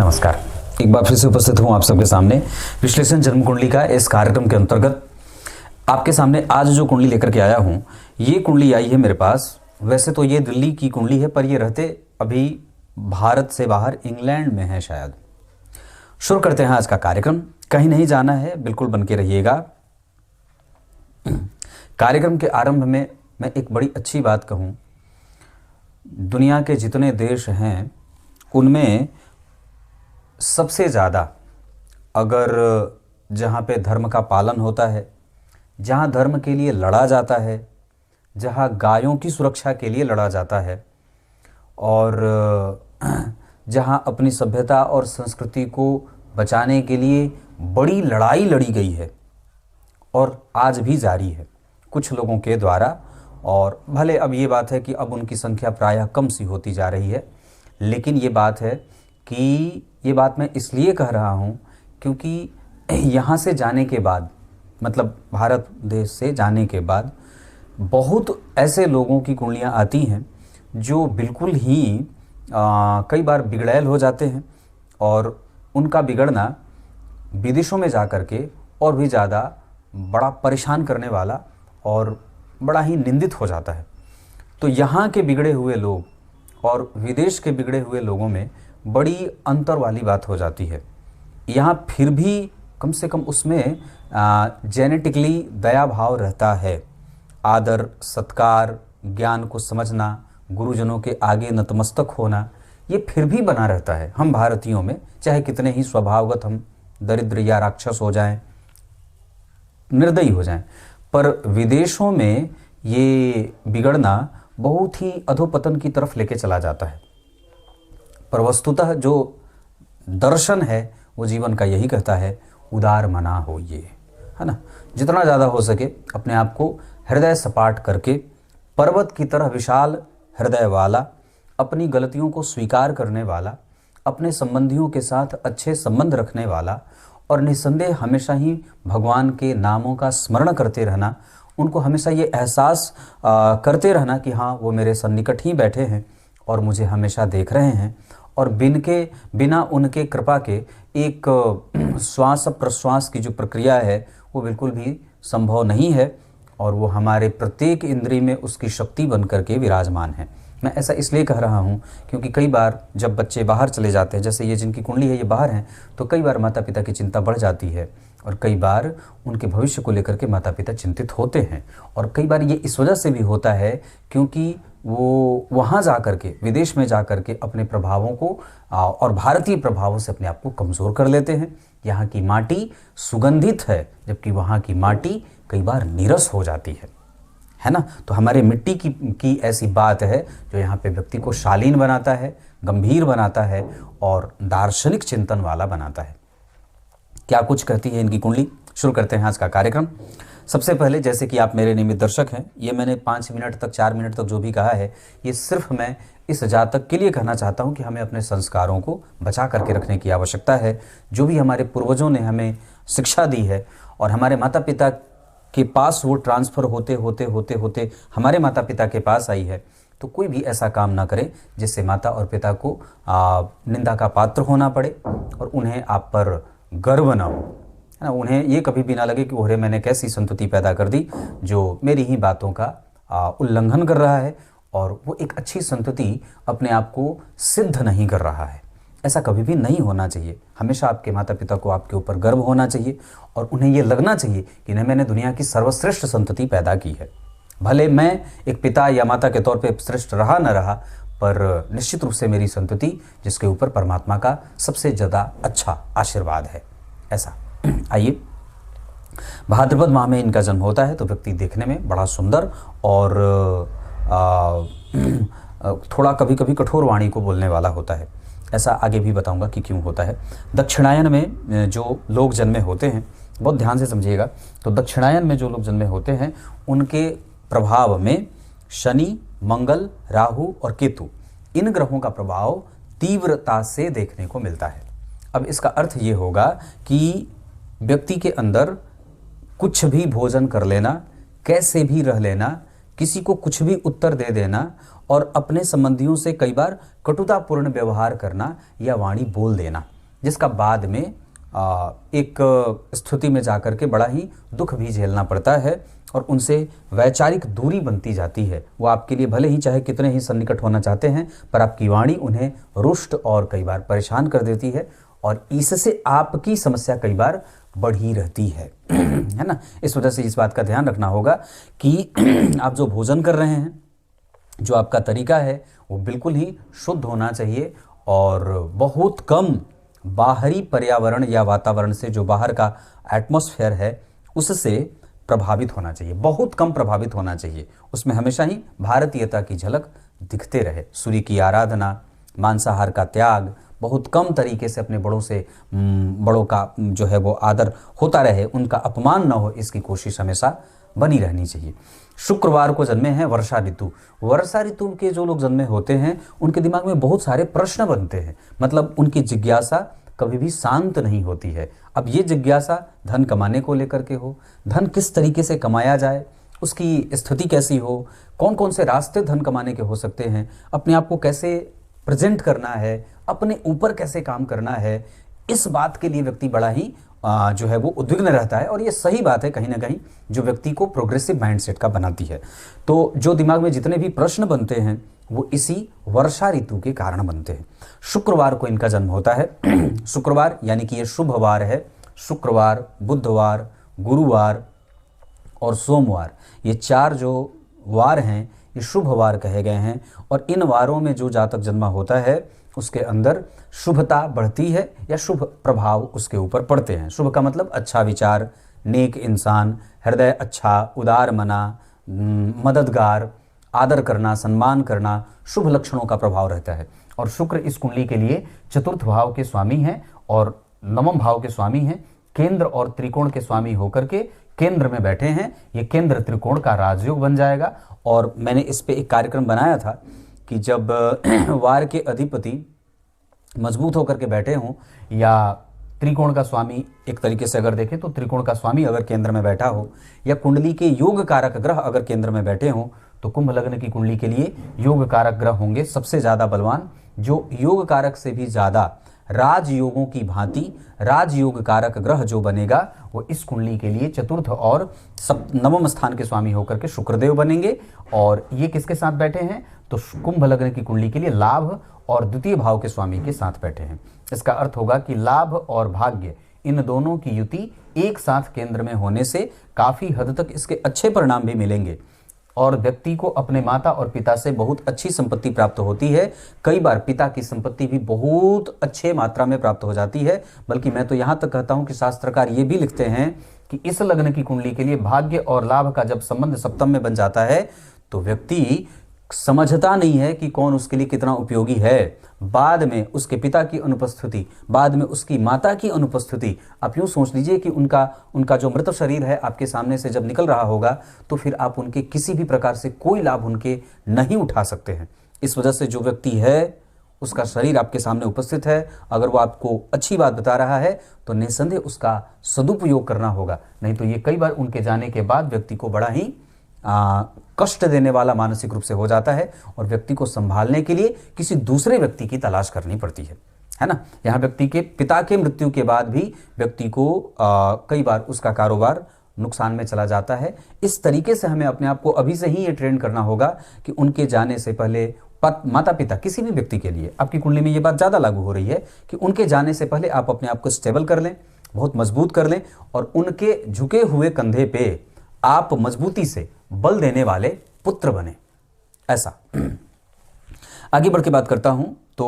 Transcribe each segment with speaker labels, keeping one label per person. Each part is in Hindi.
Speaker 1: नमस्कार। एक बार फिर से उपस्थित हूँ आप सबके सामने विश्लेषण जन्म कुंडली का इस कार्यक्रम के अंतर्गत। आपके सामने आज जो कुंडली लेकर के आया हूँ, ये कुंडली आई है मेरे पास। वैसे तो ये दिल्ली की कुंडली है, पर ये रहते अभी भारत से बाहर इंग्लैंड में है शायद। शुरू करते हैं आज का कार्यक्रम। कहीं नहीं जाना है, बिल्कुल बन के रहिएगा। कार्यक्रम के आरंभ में मैं एक बड़ी अच्छी बात कहूँ। दुनिया के जितने देश हैं उनमें सबसे ज़्यादा अगर जहाँ पे धर्म का पालन होता है, जहाँ धर्म के लिए लड़ा जाता है, जहाँ गायों की सुरक्षा के लिए लड़ा जाता है और जहाँ अपनी सभ्यता और संस्कृति को बचाने के लिए बड़ी लड़ाई लड़ी गई है और आज भी जारी है कुछ लोगों के द्वारा। और भले अब ये बात है कि अब उनकी संख्या प्रायः कम सी होती जा रही है, लेकिन ये बात है कि ये बात मैं इसलिए कह रहा हूँ क्योंकि यहाँ से जाने के बाद, मतलब भारत देश से जाने के बाद बहुत ऐसे लोगों की कुंडलियाँ आती हैं जो बिल्कुल ही कई बार बिगड़ैल हो जाते हैं और उनका बिगड़ना विदेशों में जा कर के और भी ज़्यादा बड़ा परेशान करने वाला और बड़ा ही निंदित हो जाता है। तो यहाँ के बिगड़े हुए लोग और विदेश के बिगड़े हुए लोगों में बड़ी अंतर वाली बात हो जाती है। यहाँ फिर भी कम से कम उसमें जेनेटिकली दया भाव रहता है, आदर सत्कार, ज्ञान को समझना, गुरुजनों के आगे नतमस्तक होना, ये फिर भी बना रहता है हम भारतीयों में। चाहे कितने ही स्वभावगत हम दरिद्र या राक्षस हो जाएं, निर्दयी हो जाएं, पर विदेशों में ये बिगड़ना बहुत ही अधोपतन की तरफ लेके चला जाता है। पर वस्तुतः जो दर्शन है वो जीवन का यही कहता है, उदार मना होइए, है ना। जितना ज़्यादा हो सके अपने आप को हृदय सपाट करके, पर्वत की तरह विशाल हृदय वाला, अपनी गलतियों को स्वीकार करने वाला, अपने संबंधियों के साथ अच्छे संबंध रखने वाला और निस्संदेह हमेशा ही भगवान के नामों का स्मरण करते रहना, उनको हमेशा ये एहसास करते रहना कि हाँ वो मेरे सन्निकट ही बैठे हैं और मुझे हमेशा देख रहे हैं और बिना उनके कृपा के एक श्वास प्रश्वास की जो प्रक्रिया है वो बिल्कुल भी संभव नहीं है और वो हमारे प्रत्येक इंद्रिय में उसकी शक्ति बन करके विराजमान है। मैं ऐसा इसलिए कह रहा हूँ क्योंकि कई बार जब बच्चे बाहर चले जाते हैं, जैसे ये जिनकी कुंडली है ये बाहर हैं, तो कई बार माता पिता की चिंता बढ़ जाती है और कई बार उनके भविष्य को लेकर के माता पिता चिंतित होते हैं। और कई बार ये इस वजह से भी होता है क्योंकि वो वहाँ जा कर के, विदेश में जा कर के अपने प्रभावों को और भारतीय प्रभावों से अपने आप को कमज़ोर कर लेते हैं। यहाँ की माटी सुगंधित है जबकि वहाँ की माटी कई बार नीरस हो जाती है ना। तो हमारे मिट्टी की ऐसी बात है जो यहाँ पे व्यक्ति को शालीन बनाता है, गंभीर बनाता है और दार्शनिक चिंतन वाला बनाता है। क्या कुछ कहती है इनकी कुंडली। शुरू करते हैं आज का कार्यक्रम। सबसे पहले, जैसे कि आप मेरे नियमित दर्शक हैं, ये मैंने 5 मिनट तक 4 मिनट तक जो भी कहा है ये सिर्फ मैं इस जातक के लिए कहना चाहता हूँ कि हमें अपने संस्कारों को बचा करके रखने की आवश्यकता है। जो भी हमारे पूर्वजों ने हमें शिक्षा दी है और हमारे माता पिता के पास वो ट्रांसफ़र होते होते हमारे माता पिता के पास आई है, तो कोई भी ऐसा काम ना करे जिससे माता और पिता को निंदा का पात्र होना पड़े और उन्हें आप पर गर्व ना हो, है ना। उन्हें ये कभी भी ना लगे कि ओरे मैंने कैसी संतति पैदा कर दी जो मेरी ही बातों का उल्लंघन कर रहा है और वो एक अच्छी संतति अपने आप को सिद्ध नहीं कर रहा है। ऐसा कभी भी नहीं होना चाहिए। हमेशा आपके माता पिता को आपके ऊपर गर्व होना चाहिए और उन्हें ये लगना चाहिए कि नहीं, मैंने दुनिया की सर्वश्रेष्ठ संतति पैदा की है। भले मैं एक पिता या माता के तौर पे श्रेष्ठ रहा न रहा, पर निश्चित रूप से मेरी संतति जिसके ऊपर परमात्मा का सबसे ज़्यादा अच्छा आशीर्वाद है। ऐसा आइए, भाद्रपद माह में इनका जन्म होता है तो व्यक्ति देखने में बड़ा सुंदर और थोड़ा कभी कभी कठोर वाणी को बोलने वाला होता है। ऐसा आगे भी बताऊंगा कि क्यों होता है। दक्षिणायन में जो लोग जन्मे होते हैं, बहुत ध्यान से समझिएगा, तो दक्षिणायन में जो लोग जन्मे होते हैं उनके प्रभाव में शनि, मंगल, राहु और केतु, इन ग्रहों का प्रभाव तीव्रता से देखने को मिलता है। अब इसका अर्थ ये होगा कि व्यक्ति के अंदर कुछ भी भोजन कर लेना, कैसे भी रह लेना, किसी को कुछ भी उत्तर दे देना और अपने संबंधियों से कई बार कटुतापूर्ण व्यवहार करना या वाणी बोल देना, जिसका बाद में एक स्थिति में जाकर के बड़ा ही दुख भी झेलना पड़ता है और उनसे वैचारिक दूरी बनती जाती है। वो आपके लिए भले ही चाहे कितने ही सन्निकट होना चाहते हैं, पर आपकी वाणी उन्हें रुष्ट और कई बार परेशान कर देती है और इससे आपकी समस्या कई बार बढ़ी रहती है है ना। इस वजह से इस बात का ध्यान रखना होगा कि आप जो भोजन कर रहे हैं, जो आपका तरीका है, वो बिल्कुल ही शुद्ध होना चाहिए और बहुत कम बाहरी पर्यावरण या वातावरण से, जो बाहर का एटमॉस्फेयर है, उससे प्रभावित होना चाहिए, बहुत कम प्रभावित होना चाहिए। उसमें हमेशा ही भारतीयता की झलक दिखते रहे। सूर्य की आराधना, मांसाहार का त्याग, बहुत कम तरीके से अपने बड़ों का जो है वो आदर होता रहे, उनका अपमान न हो, इसकी कोशिश हमेशा बनी रहनी चाहिए। शुक्रवार को जन्मे हैं वर्षा ऋतु। वर्षा ऋतु के जो लोग जन्मे होते हैं उनके दिमाग में बहुत सारे प्रश्न बनते हैं, मतलब उनकी जिज्ञासा कभी भी शांत नहीं होती है। अब ये जिज्ञासा धन कमाने को लेकर के हो, धन किस तरीके से कमाया जाए, उसकी स्थिति कैसी हो, कौन कौन से रास्ते धन कमाने के हो सकते हैं, अपने आप को कैसे प्रेजेंट करना है, अपने ऊपर कैसे काम करना है, इस बात के लिए व्यक्ति बड़ा ही जो है वो उद्विग्न रहता है। और ये सही बात है कहीं ना कहीं, जो व्यक्ति को प्रोग्रेसिव माइंडसेट का बनाती है। तो जो दिमाग में जितने भी प्रश्न बनते हैं वो इसी वर्षा ऋतु के कारण बनते हैं। शुक्रवार को इनका जन्म होता है। शुक्रवार यानी कि ये शुभ वार है। शुक्रवार, बुधवार, गुरुवार और सोमवार, ये 4 जो वार हैं ये शुभ वार कहे गए हैं। और इन वारों में जो जातक जन्मा होता है उसके अंदर शुभता बढ़ती है या शुभ प्रभाव उसके ऊपर पड़ते हैं। शुभ का मतलब अच्छा विचार, नेक इंसान, हृदय अच्छा, उदार मना, मददगार, आदर करना, सम्मान करना, शुभ लक्षणों का प्रभाव रहता है। और शुक्र इस कुंडली के लिए चतुर्थ भाव के स्वामी हैं और नवम भाव के स्वामी हैं। केंद्र और त्रिकोण के स्वामी होकर के केंद्र में बैठे हैं। ये केंद्र त्रिकोण का राजयोग बन जाएगा। और मैंने इस पे एक कार्यक्रम बनाया था कि जब वार के अधिपति मजबूत होकर के बैठे हों या त्रिकोण का स्वामी, एक तरीके से अगर देखें तो त्रिकोण का स्वामी अगर केंद्र में बैठा हो या कुंडली के योग कारक ग्रह अगर केंद्र में बैठे हों, तो कुंभ लग्न की कुंडली के लिए योग कारक ग्रह होंगे सबसे ज़्यादा बलवान। जो योग कारक से भी ज़्यादा राजयोगों की भांति राजयोग कारक ग्रह जो बनेगा वो इस कुंडली के लिए चतुर्थ और नवम स्थान के स्वामी होकर के शुक्रदेव बनेंगे। और ये किसके साथ बैठे हैं, तो कुंभ लग्न की कुंडली के लिए लाभ और द्वितीय भाव के स्वामी के साथ बैठे हैं। इसका अर्थ होगा कि लाभ और भाग्य, इन दोनों की युति एक साथ केंद्र में होने से काफी हद तक इसके अच्छे परिणाम भी मिलेंगे और व्यक्ति को अपने माता और पिता से बहुत अच्छी संपत्ति प्राप्त होती है। कई बार पिता की संपत्ति भी बहुत अच्छे मात्रा में प्राप्त हो जाती है। बल्कि मैं तो यहाँ तक कहता हूँ कि शास्त्रकार ये भी लिखते हैं कि इस लग्न की कुंडली के लिए भाग्य और लाभ का जब संबंध सप्तम में बन जाता है तो व्यक्ति समझता नहीं है कि कौन उसके लिए कितना उपयोगी है। बाद में उसके पिता की अनुपस्थिति, बाद में उसकी माता की अनुपस्थिति, आप यूँ सोच लीजिए कि उनका जो मृत शरीर है आपके सामने से जब निकल रहा होगा तो फिर आप उनके किसी भी प्रकार से कोई लाभ उनके नहीं उठा सकते हैं। इस वजह से जो व्यक्ति है उसका शरीर आपके सामने उपस्थित है, अगर वो आपको अच्छी बात बता रहा है तो निस्संदेह उसका सदुपयोग करना होगा। नहीं तो ये कई बार उनके जाने के बाद व्यक्ति को बड़ा ही कष्ट देने वाला मानसिक रूप से हो जाता है और व्यक्ति को संभालने के लिए किसी दूसरे व्यक्ति की तलाश करनी पड़ती है ना। यहाँ व्यक्ति के पिता के मृत्यु के बाद भी व्यक्ति को कई बार उसका कारोबार नुकसान में चला जाता है। इस तरीके से हमें अपने आप को अभी से ही ये ट्रेन करना होगा कि उनके जाने से पहले माता पिता, किसी भी व्यक्ति के लिए, आपकी कुंडली में ये बात ज़्यादा लागू हो रही है कि उनके जाने से पहले आप अपने आप को स्टेबल कर लें, बहुत मजबूत कर लें और उनके झुके हुए कंधे पे आप मजबूती से बल देने वाले पुत्र बने। ऐसा आगे बढ़ के बात करता हूं तो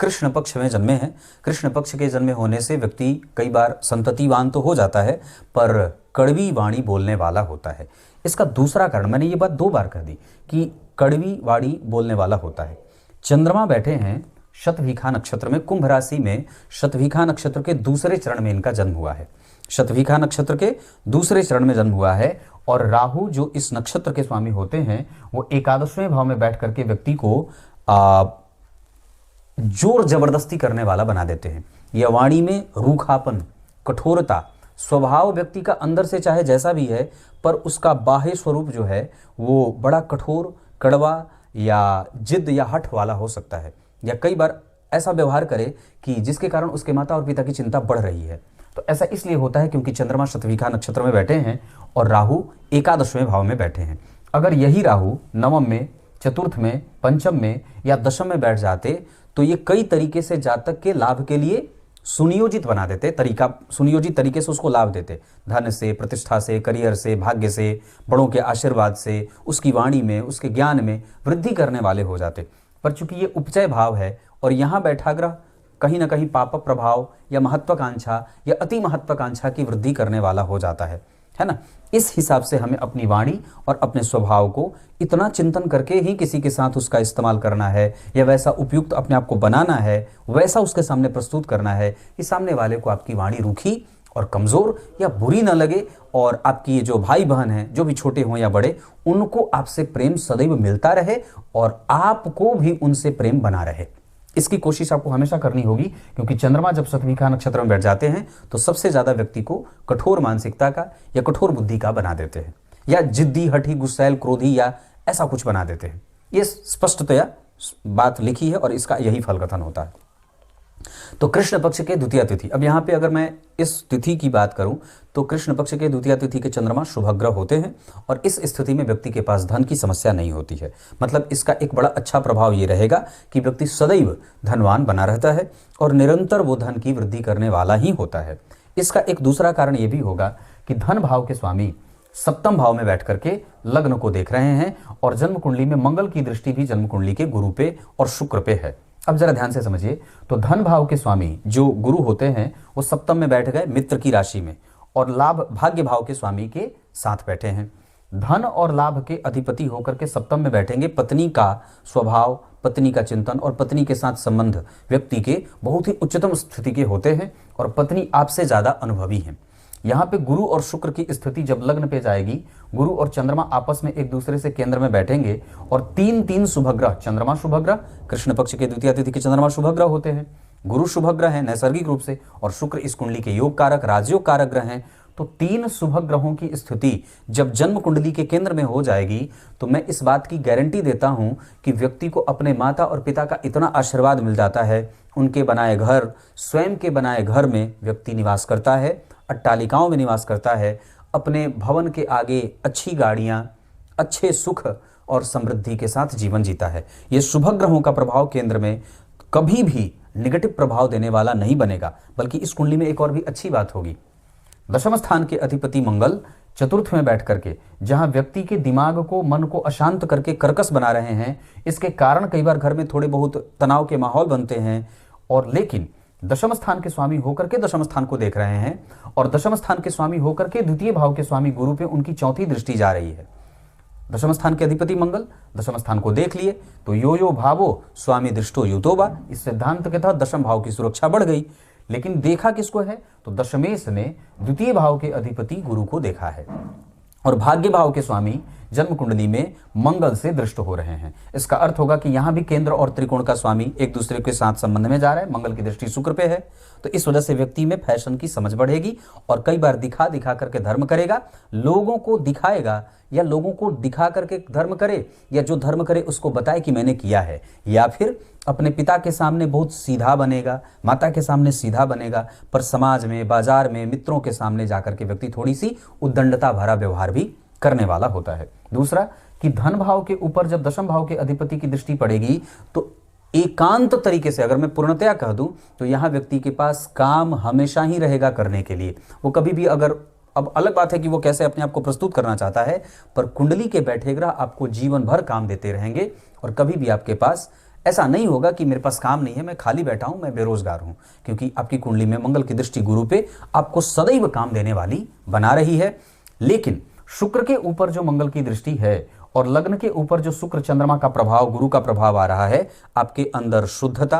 Speaker 1: कृष्ण पक्ष में जन्मे हैं। कृष्ण पक्ष के जन्मे होने से व्यक्ति कई बार संततिवान तो हो जाता है पर कड़वी वाणी बोलने वाला होता है। इसका दूसरा कारण, मैंने ये बात 2 बार कह दी कि कड़वी वाणी बोलने वाला होता है। चंद्रमा बैठे हैं शतभिखा नक्षत्र में, कुंभ राशि में शतभिखा नक्षत्र के दूसरे चरण में इनका जन्म हुआ है। शतभिखा नक्षत्र के दूसरे चरण में जन्म हुआ है और राहु जो इस नक्षत्र के स्वामी होते हैं वो एकादशवें भाव में बैठ करके व्यक्ति को जोर जबरदस्ती करने वाला बना देते हैं। यह वाणी में रूखापन, कठोरता, स्वभाव व्यक्ति का अंदर से चाहे जैसा भी है पर उसका बाह्य स्वरूप जो है वो बड़ा कठोर, कड़वा या जिद या हठ वाला हो सकता है। या कई बार ऐसा व्यवहार करे कि जिसके कारण उसके माता और पिता की चिंता बढ़ रही है। तो ऐसा इसलिए होता है क्योंकि चंद्रमा शतभिखा नक्षत्र में बैठे हैं और राहु एकादशवें भाव में बैठे हैं। अगर यही राहु नवम में, चतुर्थ में, पंचम में या दशम में बैठ जाते तो ये कई तरीके से जातक के लाभ के लिए सुनियोजित बना देते, सुनियोजित तरीके से उसको लाभ देते, धन से, प्रतिष्ठा से, करियर से, भाग्य से, बड़ों के आशीर्वाद से, उसकी वाणी में, उसके ज्ञान में वृद्धि करने वाले हो जाते। पर चूंकि ये उपचय भाव है और यहाँ बैठा ग्रह कहीं ना कहीं पाप प्रभाव या महत्वाकांक्षा या अति महत्वाकांक्षा की वृद्धि करने वाला हो जाता है ना। इस हिसाब से हमें अपनी वाणी और अपने स्वभाव को इतना चिंतन करके ही किसी के साथ उसका इस्तेमाल करना है या वैसा उपयुक्त अपने आप को बनाना है, वैसा उसके सामने प्रस्तुत करना है कि सामने वाले को आपकी वाणी रूखी और कमज़ोर या बुरी न लगे और आपकी ये जो भाई बहन हैं, जो भी छोटे हों या बड़े, उनको आपसे प्रेम सदैव मिलता रहे और आपको भी उनसे प्रेम बना रहे। इसकी कोशिश आपको हमेशा करनी होगी, क्योंकि चंद्रमा जब शतभिखा नक्षत्र में बैठ जाते हैं तो सबसे ज़्यादा व्यक्ति को कठोर मानसिकता का या कठोर बुद्धि का बना देते हैं, या जिद्दी, हठी, गुस्सैल, क्रोधी या ऐसा कुछ बना देते हैं। ये स्पष्टतया बात लिखी है और इसका यही फल कथन होता है। तो कृष्ण पक्ष के द्वितीय तिथि, अब यहाँ पे अगर मैं इस तिथि की बात करूं तो कृष्ण पक्ष के द्वितीय तिथि के चंद्रमा शुभग्रह होते हैं और इस स्थिति में व्यक्ति के पास धन की समस्या नहीं होती है। मतलब इसका एक बड़ा अच्छा प्रभाव ये रहेगा कि व्यक्ति सदैव धनवान बना रहता है और निरंतर वो धन की वृद्धि करने वाला ही होता है। इसका एक दूसरा कारण ये भी होगा कि धन भाव के स्वामी सप्तम भाव में बैठ करके लग्न को देख रहे हैं और जन्म कुंडली में मंगल की दृष्टि भी जन्म कुंडली के गुरु पे और शुक्र पे है। अब जरा ध्यान से समझिए, तो धन भाव के स्वामी जो गुरु होते हैं वो सप्तम में बैठ गए मित्र की राशि में और लाभ भाग्य भाव के स्वामी के साथ बैठे हैं। धन और लाभ के अधिपति होकर के सप्तम में बैठेंगे। पत्नी का स्वभाव, पत्नी का चिंतन और पत्नी के साथ संबंध व्यक्ति के बहुत ही उच्चतम स्थिति के होते हैं और पत्नी आपसे ज्यादा अनुभवी है। यहाँ पे गुरु और शुक्र की स्थिति जब लग्न पे जाएगी, गुरु और चंद्रमा आपस में एक दूसरे से केंद्र में बैठेंगे और तीन शुभग्रह, चंद्रमा शुभग्रह, कृष्ण पक्ष के द्वितीय तिथि के चंद्रमा शुभग्रह होते हैं, गुरु शुभग्रह है नैसर्गिक रूप से और शुक्र इस कुंडली के योग कारक, राजयोग कारक ग्रह हैं। तो तीन शुभ ग्रहों की स्थिति जब जन्म कुंडली के केंद्र में हो जाएगी तो मैं इस बात की गारंटी देता हूं कि व्यक्ति को अपने माता और पिता का इतना आशीर्वाद मिल जाता है, उनके बनाए घर, स्वयं के बनाए घर में व्यक्ति निवास करता है, अट्टालिकाओं में निवास करता है, अपने भवन के आगे अच्छी गाड़ियां, अच्छे सुख और समृद्धि के साथ जीवन जीता है। ये शुभ ग्रहों का प्रभाव केंद्र में कभी भी नेगेटिव प्रभाव देने वाला नहीं बनेगा, बल्कि इस कुंडली में एक और भी अच्छी बात होगी। दशम स्थान के अधिपति मंगल चतुर्थ में बैठ करके जहां व्यक्ति के दिमाग को, मन को अशांत करके कर्कश बना रहे हैं, इसके कारण कई बार घर में थोड़े बहुत तनाव के माहौल बनते हैं। और लेकिन दशम स्थान के स्वामी होकर के दशम स्थान को देख रहे हैं और दशम स्थान के स्वामी होकर के द्वितीय भाव के स्वामी गुरु पे उनकी चौथी दृष्टि जा रही है। दशम स्थान के अधिपति मंगल दशम स्थान को देख लिए तो यो यो भावो स्वामी दृष्टो युतोबा, इस सिद्धांत के तहत दशम भाव की सुरक्षा बढ़ गई। लेकिन देखा किसको है, तो दशमेश ने द्वितीय भाव के अधिपति गुरु को देखा है और भाग्य भाव के स्वामी जन्म कुंडली में मंगल से दृष्ट हो रहे हैं। इसका अर्थ होगा कि यहां भी केंद्र और त्रिकोण का स्वामी एक दूसरे के साथ संबंध में जा रहा है, मंगल की दृष्टि शुक्र पे है। तो इस वजह से व्यक्ति में फैशन की समझ बढ़ेगी और कई बार दिखा दिखा करके धर्म करेगा, लोगों को दिखाएगा या लोगों को दिखा करके धर्म करे, या जो धर्म करे उसको बताए कि मैंने किया है, या फिर अपने पिता के सामने बहुत सीधा बनेगा, माता के सामने सीधा बनेगा, पर समाज में, बाजार में, मित्रों के सामने जाकर के व्यक्ति थोड़ी सी उद्दंडता भरा व्यवहार भी करने वाला होता है। दूसरा कि धन भाव के ऊपर जब दशम भाव के अधिपति की दृष्टि पड़ेगी तो एकांत तरीके से, अगर मैं पूर्णतया कह दूं तो यहां व्यक्ति के पास काम हमेशा ही रहेगा करने के लिए। वो कभी भी, अगर, अब अलग बात है कि वो कैसे अपने आप को प्रस्तुत करना चाहता है, पर कुंडली के बैठे ग्रह आपको जीवन भर काम देते रहेंगे और कभी भी आपके पास ऐसा नहीं होगा कि मेरे पास काम नहीं है, मैं खाली बैठा हूं, मैं बेरोजगार हूं, क्योंकि आपकी कुंडली में मंगल की दृष्टि गुरु पे आपको सदैव काम देने वाली बना रही है। लेकिन शुक्र के ऊपर जो मंगल की दृष्टि है और लग्न के ऊपर जो शुक्र चंद्रमा का प्रभाव, गुरु का प्रभाव आ रहा है, आपके अंदर शुद्धता,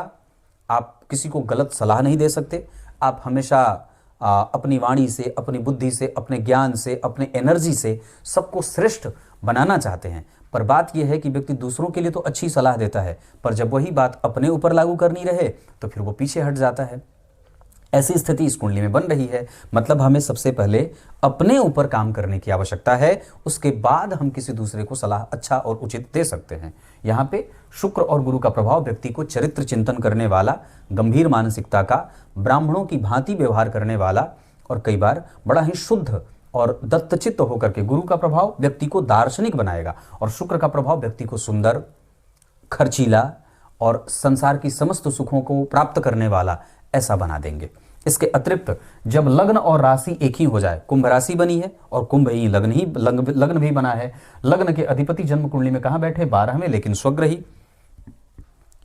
Speaker 1: आप किसी को गलत सलाह नहीं दे सकते, आप हमेशा अपनी वाणी से, अपनी बुद्धि से, अपने ज्ञान से, अपने एनर्जी से सबको श्रेष्ठ बनाना चाहते हैं। पर बात यह है कि व्यक्ति दूसरों के लिए तो अच्छी सलाह देता है, पर जब वही बात अपने ऊपर लागू करनी रहे तो फिर वो पीछे हट जाता है। ऐसी स्थिति इस कुंडली में बन रही है। मतलब हमें सबसे पहले अपने ऊपर काम करने की आवश्यकता है, उसके बाद हम किसी दूसरे को सलाह अच्छा और उचित दे सकते हैं। यहाँ पे शुक्र और गुरु का प्रभाव व्यक्ति को चरित्र चिंतन करने वाला, गंभीर मानसिकता का, ब्राह्मणों की भांति व्यवहार करने वाला और कई बार बड़ा ही शुद्ध और दत्तचित्त होकर के, गुरु का प्रभाव व्यक्ति को दार्शनिक बनाएगा और शुक्र का प्रभाव व्यक्ति को सुंदर, खर्चीला और संसार की समस्त सुखों को प्राप्त करने वाला ऐसा बना देंगे। इसके अतिरिक्त जब लग्न और राशि एक ही हो जाए, कुंभ राशि बनी है और कुंभ ही लग्न भी बना है, लग्न के अधिपति जन्म कुंडली में कहां बैठे, 12 में, लेकिन स्वग्रही।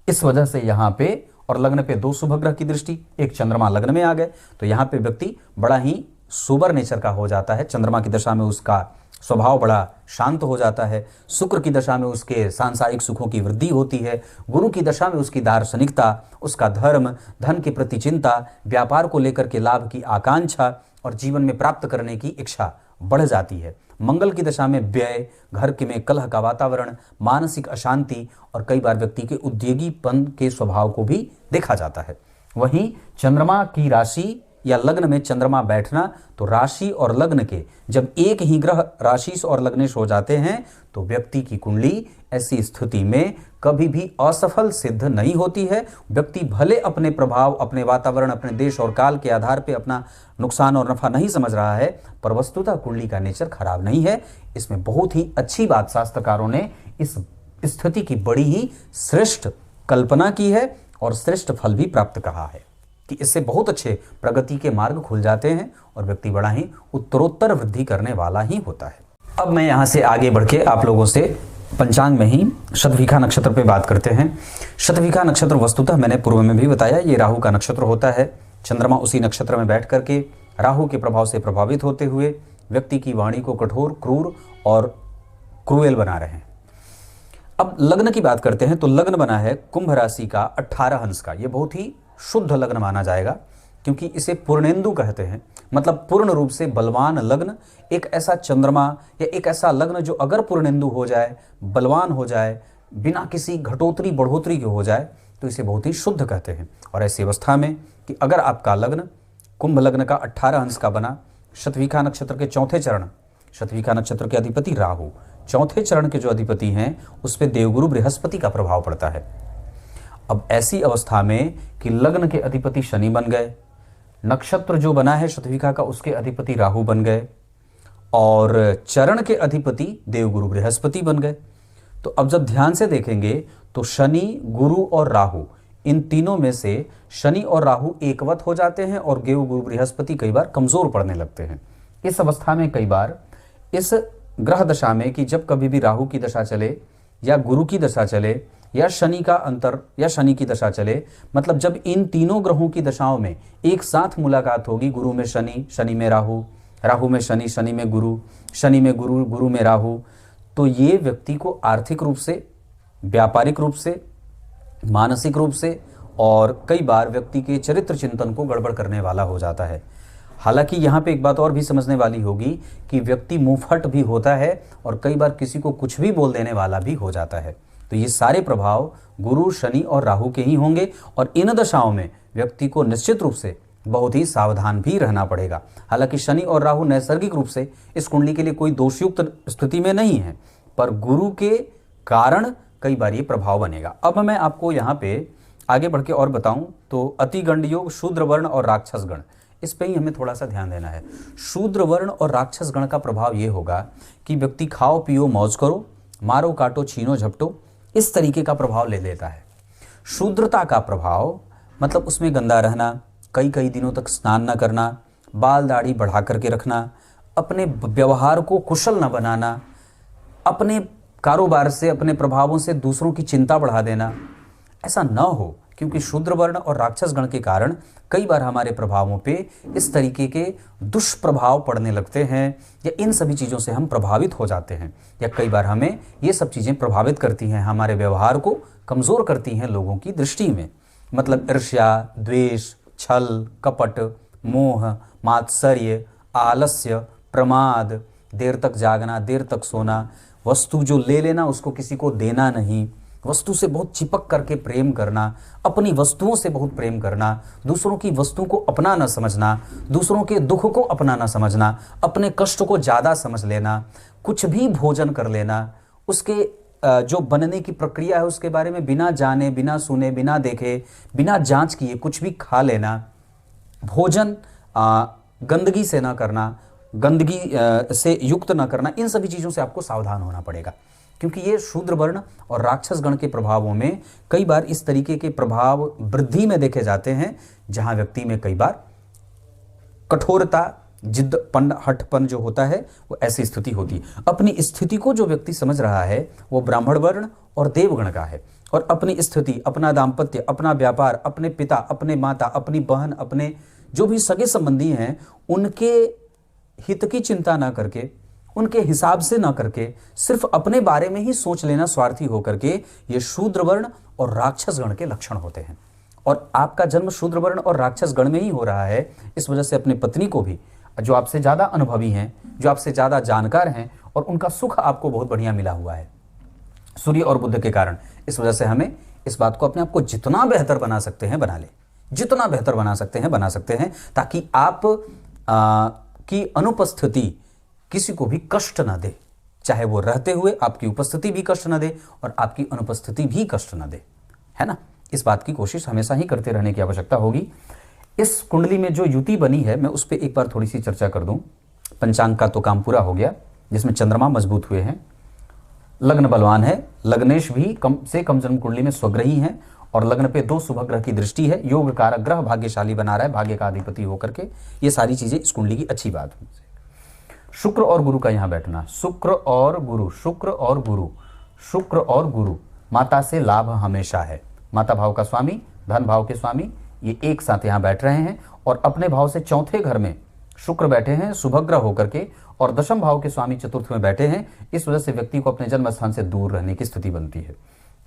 Speaker 1: इस वजह से यहां पे और लग्न पे 2 शुभ ग्रह की दृष्टि, एक चंद्रमा लग्न में आ गए तो यहां पे व्यक्ति बड़ा ही सोबर नेचर का हो जाता है। चंद्रमा की दशा में उसका स्वभाव बड़ा शांत हो जाता है, शुक्र की दशा में उसके सांसारिक सुखों की वृद्धि होती है, गुरु की दशा में उसकी दार्शनिकता, उसका धर्म, धन के प्रति चिंता, व्यापार को लेकर के लाभ की आकांक्षा और जीवन में प्राप्त करने की इच्छा बढ़ जाती है। मंगल की दशा में व्यय, घर के में कलह का वातावरण, मानसिक अशांति और कई बार व्यक्ति के उद्योगीपन के स्वभाव को भी देखा जाता है। वहीं चंद्रमा की राशि या लग्न में चंद्रमा बैठना, तो राशि और लग्न के जब एक ही ग्रह राशि और लग्नेश हो जाते हैं तो व्यक्ति की कुंडली ऐसी स्थिति में कभी भी असफल सिद्ध नहीं होती है। व्यक्ति भले अपने प्रभाव, अपने वातावरण, अपने देश और काल के आधार पे अपना नुकसान और नफा नहीं समझ रहा है, पर वस्तुतः कुंडली का नेचर खराब नहीं है। इसमें बहुत ही अच्छी बात शास्त्रकारों ने इस स्थिति की बड़ी ही श्रेष्ठ कल्पना की है और श्रेष्ठ फल भी प्राप्त कहा है कि इससे बहुत अच्छे प्रगति के मार्ग खुल जाते हैं और व्यक्ति बड़ा ही उत्तरोत्तर वृद्धि करने वाला ही होता है। अब मैं यहाँ से आगे बढ़ के आप लोगों से पंचांग में ही शतभिखा नक्षत्र पे बात करते हैं। शतभिखा नक्षत्र वस्तुतः मैंने पूर्व में भी बताया, ये राहु का नक्षत्र होता है। चंद्रमा उसी नक्षत्र में बैठ करके राहु के प्रभाव से प्रभावित होते हुए व्यक्ति की वाणी को कठोर, क्रूर और क्रूएल बना रहे हैं। अब लग्न की बात करते हैं तो लग्न बना है कुंभ राशि का 18 हंस का। ये बहुत ही शुद्ध लग्न माना जाएगा क्योंकि इसे पूर्णेंदु कहते हैं, मतलब पूर्ण रूप से बलवान लग्न। एक ऐसा चंद्रमा या एक ऐसा लग्न जो अगर पूर्णेंदु हो जाए, बलवान हो जाए, बिना किसी घटोतरी बढ़ोतरी के हो जाए तो इसे बहुत ही शुद्ध कहते हैं। और ऐसी अवस्था में कि अगर आपका लग्न कुंभ लग्न का 18 हंस का बना, शतभिखा नक्षत्र के चौथे चरण, शतभिखा नक्षत्र के अधिपति राहु, चौथे चरण के जो अधिपति हैं उस पर देवगुरु बृहस्पति का प्रभाव पड़ता है। अब ऐसी अवस्था में कि लग्न के अधिपति शनि बन गए, नक्षत्र जो बना है शतभिखा का उसके अधिपति राहु बन गए और चरण के अधिपति देवगुरु बृहस्पति बन गए। तो अब जब ध्यान से देखेंगे तो शनि, गुरु और राहु, इन तीनों में से शनि और राहु एकवत हो जाते हैं और देवगुरु बृहस्पति कई बार कमजोर पड़ने लगते हैं। इस अवस्था में कई बार इस ग्रह दशा में कि जब कभी भी राहु की दशा चले या गुरु की दशा चले या शनि का अंतर या शनि की दशा चले, मतलब जब इन तीनों ग्रहों की दशाओं में एक साथ मुलाकात होगी, गुरु में शनि, शनि में राहु, राहु में शनि, शनि में गुरु, शनि में गुरु, गुरु में राहु, तो ये व्यक्ति को आर्थिक रूप से, व्यापारिक रूप से, मानसिक रूप से और कई बार व्यक्ति के चरित्र चिंतन को गड़बड़ करने वाला हो जाता है। हालांकि यहाँ पे एक बात और भी समझने वाली होगी कि व्यक्ति मुंहफट भी होता है और कई बार किसी को कुछ भी बोल देने वाला भी हो जाता है। तो ये सारे प्रभाव गुरु, शनि और राहु के ही होंगे और इन दशाओं में व्यक्ति को निश्चित रूप से बहुत ही सावधान भी रहना पड़ेगा। हालांकि शनि और राहु नैसर्गिक रूप से इस कुंडली के लिए कोई दोषयुक्त स्थिति में नहीं है, पर गुरु के कारण कई बार ये प्रभाव बनेगा। अब मैं आपको यहाँ पे आगे बढ़ के और बताऊं तो अतिगंड योग, शूद्र वर्ण और राक्षस गण, इस पे ही हमें थोड़ा सा ध्यान देना है। शूद्र वर्ण और राक्षस गण का प्रभाव ये होगा कि व्यक्ति खाओ पियो मौज करो, मारो काटो छीनो झपटो, इस तरीके का प्रभाव ले लेता है। शूद्रता का प्रभाव मतलब उसमें गंदा रहना, कई कई दिनों तक स्नान न करना, बाल दाढ़ी बढ़ा करके रखना, अपने व्यवहार को कुशल न बनाना, अपने कारोबार से, अपने प्रभावों से दूसरों की चिंता बढ़ा देना, ऐसा न हो। क्योंकि शूद्र वर्ण और राक्षस गण के कारण कई बार हमारे प्रभावों पे इस तरीके के दुष्प्रभाव पड़ने लगते हैं या इन सभी चीज़ों से हम प्रभावित हो जाते हैं या कई बार हमें ये सब चीज़ें प्रभावित करती हैं, हमारे व्यवहार को कमज़ोर करती हैं लोगों की दृष्टि में। मतलब ईर्ष्या, द्वेष, छल, कपट, मोह, मात्सर्य, आलस्य, प्रमाद, देर तक जागना, देर तक सोना, वस्तु जो ले लेना उसको किसी को देना नहीं, वस्तु से बहुत चिपक करके प्रेम करना, अपनी वस्तुओं से बहुत प्रेम करना, दूसरों की वस्तु को अपना न समझना, दूसरों के दुख को अपना न समझना, अपने कष्ट को ज़्यादा समझ लेना, कुछ भी भोजन कर लेना, उसके जो बनने की प्रक्रिया है उसके बारे में बिना जाने, बिना सुने, बिना देखे, बिना जांच किए कुछ भी खा लेना, भोजन गंदगी से ना करना, गंदगी से युक्त ना करना, इन सभी चीज़ों से आपको सावधान होना पड़ेगा, क्योंकि ये शूद्र वर्ण और राक्षस गण के प्रभावों में कई बार इस तरीके के प्रभाव वृद्धि में देखे जाते हैं, जहां व्यक्ति में कई बार कठोरता, जिद्दपन, हठपन जो होता है वो ऐसी स्थिति होती है। अपनी स्थिति को जो व्यक्ति समझ रहा है वो ब्राह्मण वर्ण और देवगण का है, और अपनी स्थिति, अपना दाम्पत्य, अपना व्यापार, अपने पिता, अपने माता, अपनी बहन, अपने जो भी सगे संबंधी हैं उनके हित की चिंता ना करके, उनके हिसाब से ना करके, सिर्फ अपने बारे में ही सोच लेना स्वार्थी होकर के, ये शूद्र वर्ण और राक्षस गण के लक्षण होते हैं। और आपका जन्म शूद्र वर्ण और राक्षस गण में ही हो रहा है, इस वजह से अपनी पत्नी को भी, जो आपसे ज़्यादा अनुभवी हैं, जो आपसे ज़्यादा जानकार हैं, और उनका सुख आपको बहुत बढ़िया मिला हुआ है सूर्य और बुध के कारण, इस वजह से हमें इस बात को अपने आप को जितना बेहतर बना सकते हैं बना ले, जितना बेहतर बना सकते हैं बना सकते हैं, ताकि आप की अनुपस्थिति किसी को भी कष्ट ना दे, चाहे वो रहते हुए आपकी उपस्थिति भी कष्ट ना दे और आपकी अनुपस्थिति भी कष्ट ना दे, है ना। इस बात की कोशिश हमेशा ही करते रहने की आवश्यकता होगी। इस कुंडली में जो युति बनी है, मैं उस पर एक बार थोड़ी सी चर्चा कर दूं। पंचांग का तो काम पूरा हो गया, जिसमें चंद्रमा मजबूत हुए हैं, लग्न बलवान है, लग्नेश भी कम से कम जन्म कुंडली में स्वग्रही हैं, और लग्न पे 2 शुभ ग्रह की दृष्टि है, योग कारक ग्रह भाग्यशाली बना रहा है, भाग्य का अधिपति होकर के। ये सारी चीजें इस कुंडली की अच्छी बात है। शुक्र और गुरु का यहाँ बैठना, शुक्र और गुरु, शुक्र और गुरु, शुक्र और गुरु, माता से लाभ हमेशा है। माता भाव का स्वामी, धन भाव के स्वामी, ये एक साथ यहाँ बैठ रहे हैं, और अपने भाव से चौथे घर में शुक्र बैठे हैं शुभग्रह होकर के, और दशम भाव के स्वामी चतुर्थ में बैठे हैं। इस वजह से व्यक्ति को अपने जन्म स्थान से दूर रहने की स्थिति बनती है।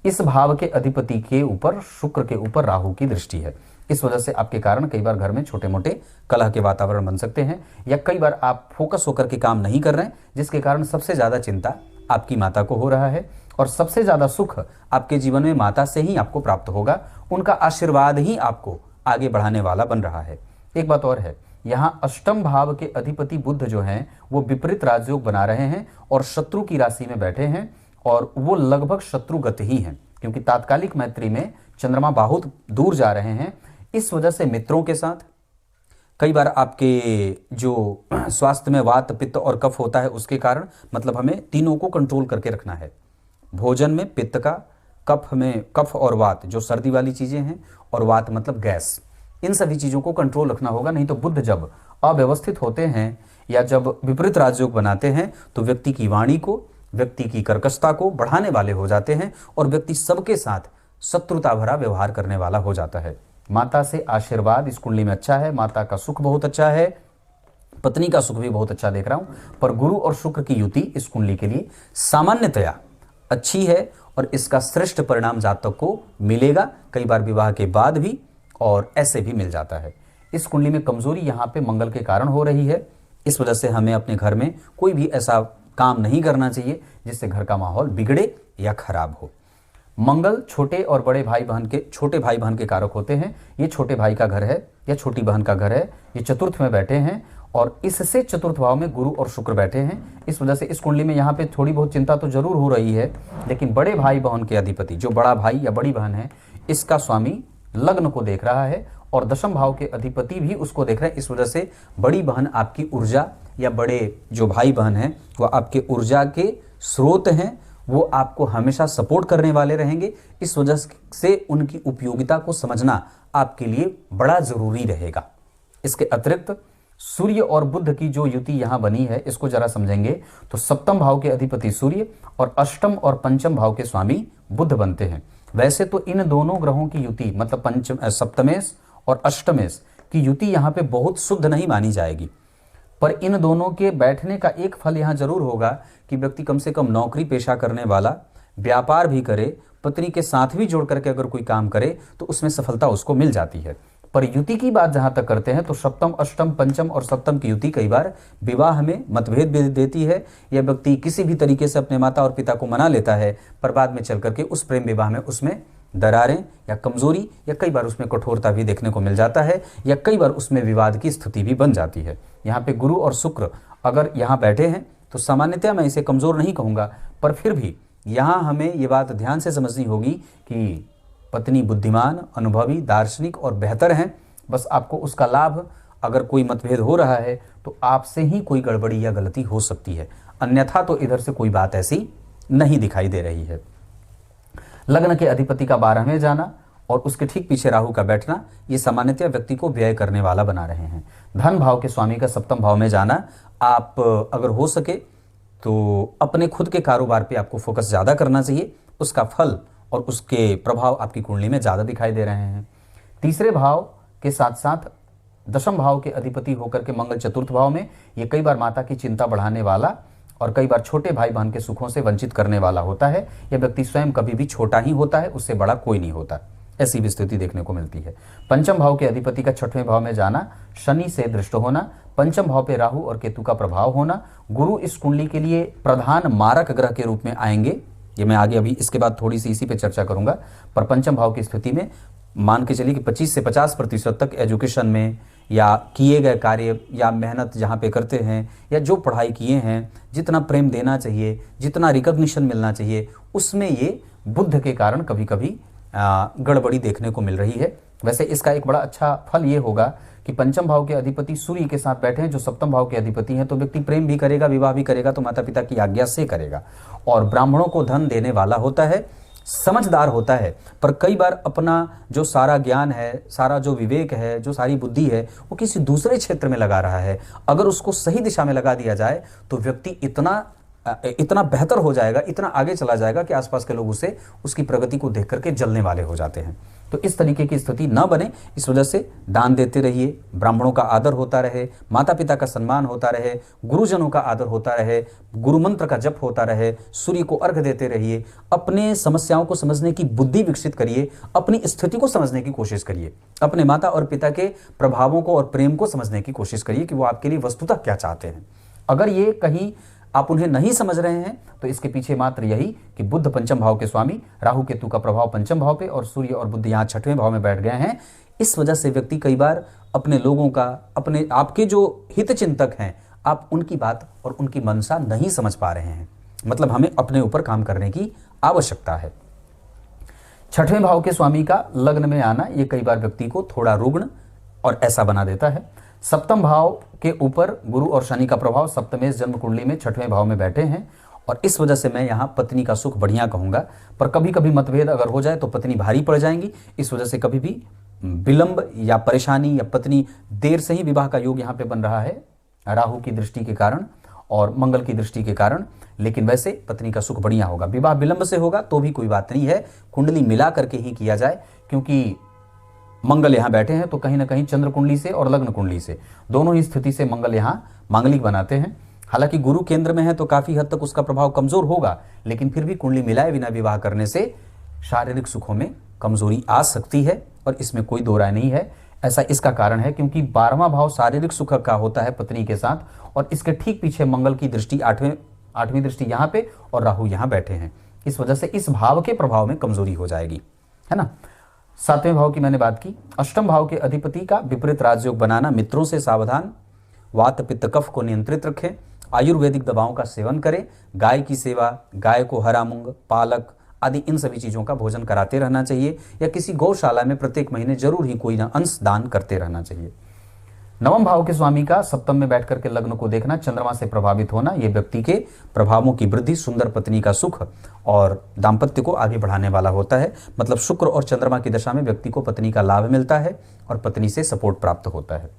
Speaker 1: इस भाव के अधिपति के ऊपर, शुक्र के ऊपर राहु की दृष्टि है। इस वजह से आपके कारण कई बार घर में छोटे मोटे कलह के वातावरण बन सकते हैं, या कई बार आप फोकस होकर के काम नहीं कर रहे हैं, जिसके कारण सबसे ज्यादा चिंता आपकी माता को हो रहा है, और सबसे ज्यादा सुख आपके जीवन में माता से ही आपको प्राप्त होगा। उनका आशीर्वाद ही आपको आगे बढ़ाने वाला बन रहा है। एक बात और है, यहाँ अष्टम भाव के अधिपति बुध जो हैं वो विपरीत राजयोग बना रहे हैं और शत्रु की राशि में बैठे हैं, और वो लगभग शत्रुगत ही हैं, क्योंकि तात्कालिक मैत्री में चंद्रमा बहुत दूर जा रहे हैं। इस वजह से मित्रों के साथ, कई बार आपके जो स्वास्थ्य में वात, पित्त और कफ होता है उसके कारण, मतलब हमें तीनों को कंट्रोल करके रखना है। भोजन में पित्त का, कफ में कफ और वात जो सर्दी वाली चीजें हैं, और वात मतलब गैस, इन सभी चीजों को कंट्रोल रखना होगा। नहीं तो बुध जब अव्यवस्थित होते हैं या जब विपरीत राजयोग बनाते हैं तो व्यक्ति की वाणी को, व्यक्ति की कर्कशता को बढ़ाने वाले हो जाते हैं, और व्यक्ति सबके साथ शत्रुता भरा व्यवहार करने वाला हो जाता है। माता से आशीर्वाद इस कुंडली में अच्छा है, माता का सुख बहुत अच्छा है, पत्नी का सुख भी बहुत अच्छा देख रहा हूं, पर गुरु और शुक्र की युति इस कुंडली के लिए सामान्यतया अच्छी है, और इसका श्रेष्ठ परिणाम जातक को मिलेगा, कई बार विवाह के बाद भी, और ऐसे भी मिल जाता है। इस कुंडली में कमजोरी यहाँ पे मंगल के कारण हो रही है, इस वजह से हमें अपने घर में कोई भी ऐसा काम नहीं करना चाहिए जिससे घर का माहौल बिगड़े या खराब हो। मंगल छोटे और बड़े भाई बहन के, छोटे भाई बहन के कारक होते हैं। ये छोटे भाई का घर है या छोटी बहन का घर है, ये चतुर्थ में बैठे हैं, और इससे चतुर्थ भाव में गुरु और शुक्र बैठे हैं। इस वजह से इस कुंडली में यहाँ पे थोड़ी बहुत चिंता तो जरूर हो रही है, लेकिन बड़े भाई बहन के अधिपति जो बड़ा भाई या बड़ी बहन है, इसका स्वामी लग्न को देख रहा है, और दशम भाव के अधिपति भी उसको देख रहे हैं। इस वजह से बड़ी बहन आपकी ऊर्जा, या बड़े जो भाई बहन हैं वो आपके ऊर्जा के स्रोत हैं, वो आपको हमेशा सपोर्ट करने वाले रहेंगे। इस वजह से उनकी उपयोगिता को समझना आपके लिए बड़ा जरूरी रहेगा। इसके अतिरिक्त सूर्य और बुध की जो युति यहाँ बनी है, इसको जरा समझेंगे तो सप्तम भाव के अधिपति सूर्य और अष्टम और पंचम भाव के स्वामी बुध बनते हैं। वैसे तो इन दोनों ग्रहों की युति, मतलब सप्तमेश और अष्टमेश की युति यहाँ पे बहुत शुद्ध नहीं मानी जाएगी, पर इन दोनों के बैठने का एक फल यहाँ जरूर होगा कि व्यक्ति कम से कम नौकरी पेशा करने वाला, व्यापार भी करे, पत्नी के साथ भी जोड़ करके अगर कोई काम करे तो उसमें सफलता उसको मिल जाती है। पर युति की बात जहां तक करते हैं तो सप्तम, अष्टम, पंचम और सप्तम की युति कई बार विवाह में मतभेद भी देती है, या व्यक्ति किसी भी तरीके से अपने माता और पिता को मना लेता है, पर बाद में चल करके उस प्रेम विवाह में उसमें दरारें या कमजोरी या कई बार उसमें कठोरता भी देखने को मिल जाता है, या कई बार उसमें विवाद की स्थिति भी बन जाती है। यहाँ पे गुरु और शुक्र अगर यहाँ बैठे हैं तो सामान्यतया मैं इसे कमजोर नहीं कहूँगा, पर फिर भी यहाँ हमें ये बात ध्यान से समझनी होगी कि पत्नी बुद्धिमान, अनुभवी, दार्शनिक और बेहतर हैं। बस आपको उसका लाभ, अगर कोई मतभेद हो रहा है तो आपसे ही कोई गड़बड़ी या गलती हो सकती है, अन्यथा तो इधर से कोई बात ऐसी नहीं दिखाई दे रही है। लग्न के अधिपति का 12वें जाना और उसके ठीक पीछे राहु का बैठना, ये सामान्यतः व्यक्ति को व्यय करने वाला बना रहे हैं। धन भाव के स्वामी का 7वें भाव में जाना, आप अगर हो सके तो अपने खुद के कारोबार पे आपको फोकस ज़्यादा करना चाहिए। उसका फल और उसके प्रभाव आपकी कुंडली में ज़्यादा दिखाई दे रहे हैं। तीसरे भाव के साथ साथ 10वें भाव के अधिपति होकर के मंगल 4th भाव में, ये कई बार माता की चिंता बढ़ाने वाला और कई बार छोटे भाई बहन के सुखों से वंचित करने वाला होता है। यह व्यक्ति स्वयं कभी भी छोटा ही होता है, उससे बड़ा कोई नहीं होता, ऐसी भी स्थिति देखने को मिलती है। 5वें भाव के अधिपति का 6वें भाव में जाना, शनि से दृष्ट होना, 5वें भाव पे राहु और केतु का प्रभाव होना, गुरु इस कुंडली के लिए प्रधान मारक ग्रह के रूप में आएंगे। ये मैं आगे अभी इसके बाद थोड़ी सी इसी पे चर्चा करूंगा। पर 5वें भाव की स्थिति में मान के चलिए कि 25 से 50% तक एजुकेशन में या किए गए कार्य या मेहनत जहाँ पे करते हैं या जो पढ़ाई किए हैं, जितना प्रेम देना चाहिए, जितना रिकॉग्निशन मिलना चाहिए, उसमें ये बुध के कारण कभी कभी गड़बड़ी देखने को मिल रही है। वैसे इसका एक बड़ा अच्छा फल ये होगा कि 5वें भाव के अधिपति सूर्य के साथ बैठे हैं, जो 7वें भाव के अधिपति हैं, तो व्यक्ति प्रेम भी करेगा, विवाह भी करेगा तो माता पिता की आज्ञा से करेगा और ब्राह्मणों को धन देने वाला होता है, समझदार होता है। पर कई बार अपना जो सारा ज्ञान है, सारा जो विवेक है, जो सारी बुद्धि है, वो किसी दूसरे क्षेत्र में लगा रहा है। अगर उसको सही दिशा में लगा दिया जाए तो व्यक्ति इतना बेहतर हो जाएगा, इतना आगे चला जाएगा कि आसपास के लोग उसे, उसकी प्रगति को देख करके जलने वाले हो जाते हैं। तो इस तरीके की स्थिति ना बने, इस वजह से दान देते रहिए, ब्राह्मणों का आदर होता रहे, माता पिता का सम्मान होता रहे, गुरुजनों का आदर होता रहे, गुरु मंत्र का जप होता रहे, सूर्य को अर्घ देते रहिए, अपने समस्याओं को समझने की बुद्धि विकसित करिए, अपनी स्थिति को समझने की कोशिश करिए, अपने माता और पिता के प्रभावों को और प्रेम को समझने की कोशिश करिए कि वो आपके लिए वस्तुतः क्या चाहते हैं। अगर ये कहीं आप उन्हें नहीं समझ रहे हैं तो इसके पीछे मात्र यही कि बुध 5वें भाव के स्वामी, राहु केतु का प्रभाव 5वें भाव पे और सूर्य और बुध यहाँ 6वें भाव में बैठ गए हैं। इस वजह से व्यक्ति कई बार अपने लोगों का, अपने आपके जो हित चिंतक हैं, आप उनकी बात और उनकी मनसा नहीं समझ पा रहे हैं। मतलब हमें अपने ऊपर काम करने की आवश्यकता है। 6वें भाव के स्वामी का लग्न में आना, ये कई बार व्यक्ति को थोड़ा रुग्ण और ऐसा बना देता है। 7वें भाव के ऊपर गुरु और शनि का प्रभाव, सप्तमेश जन्म कुंडली में 6वें भाव में बैठे हैं और इस वजह से मैं यहाँ पत्नी का सुख बढ़िया कहूँगा। पर कभी कभी मतभेद अगर हो जाए तो पत्नी भारी पड़ जाएंगी। इस वजह से कभी भी विलंब या परेशानी या पत्नी देर से ही विवाह का योग यहाँ पे बन रहा है, राहु की दृष्टि के कारण और मंगल की दृष्टि के कारण। लेकिन वैसे पत्नी का सुख बढ़िया होगा। विवाह विलंब से होगा तो भी कोई बात नहीं है, कुंडली मिला करके ही किया जाए, क्योंकि मंगल यहाँ बैठे हैं तो कहीं ना कहीं चंद्र कुंडली से और लग्न कुंडली से, दोनों ही स्थिति से मंगल यहाँ मांगलिक बनाते हैं। हालांकि गुरु केंद्र में है तो काफी हद तक उसका प्रभाव कमजोर होगा, लेकिन फिर भी कुंडली मिलाए बिना विवाह करने से शारीरिक सुखों में कमजोरी आ सकती है और इसमें कोई दो राय नहीं है। ऐसा इसका कारण है क्योंकि 12वां भाव शारीरिक सुख का होता है पत्नी के साथ और इसके ठीक पीछे मंगल की दृष्टि 8वीं दृष्टि यहाँ पे और राहु यहाँ बैठे हैं। इस वजह से इस भाव के प्रभाव में कमजोरी हो जाएगी, है ना। 7वें भाव की मैंने बात की। 8वें भाव के अधिपति का विपरीत राजयोग बनाना, मित्रों से सावधान, वात पित्त कफ को नियंत्रित रखें, आयुर्वेदिक दवाओं का सेवन करें, गाय की सेवा, गाय को हरा मूंग, पालक आदि इन सभी चीज़ों का भोजन कराते रहना चाहिए या किसी गौशाला में प्रत्येक महीने जरूर ही कोई ना अंश दान करते रहना चाहिए। 9वें भाव के स्वामी का सप्तम में बैठ करके लग्न को देखना, चंद्रमा से प्रभावित होना, ये व्यक्ति के प्रभावों की वृद्धि, सुंदर पत्नी का सुख और दाम्पत्य को आगे बढ़ाने वाला होता है। मतलब शुक्र और चंद्रमा की दशा में व्यक्ति को पत्नी का लाभ मिलता है और पत्नी से सपोर्ट प्राप्त होता है।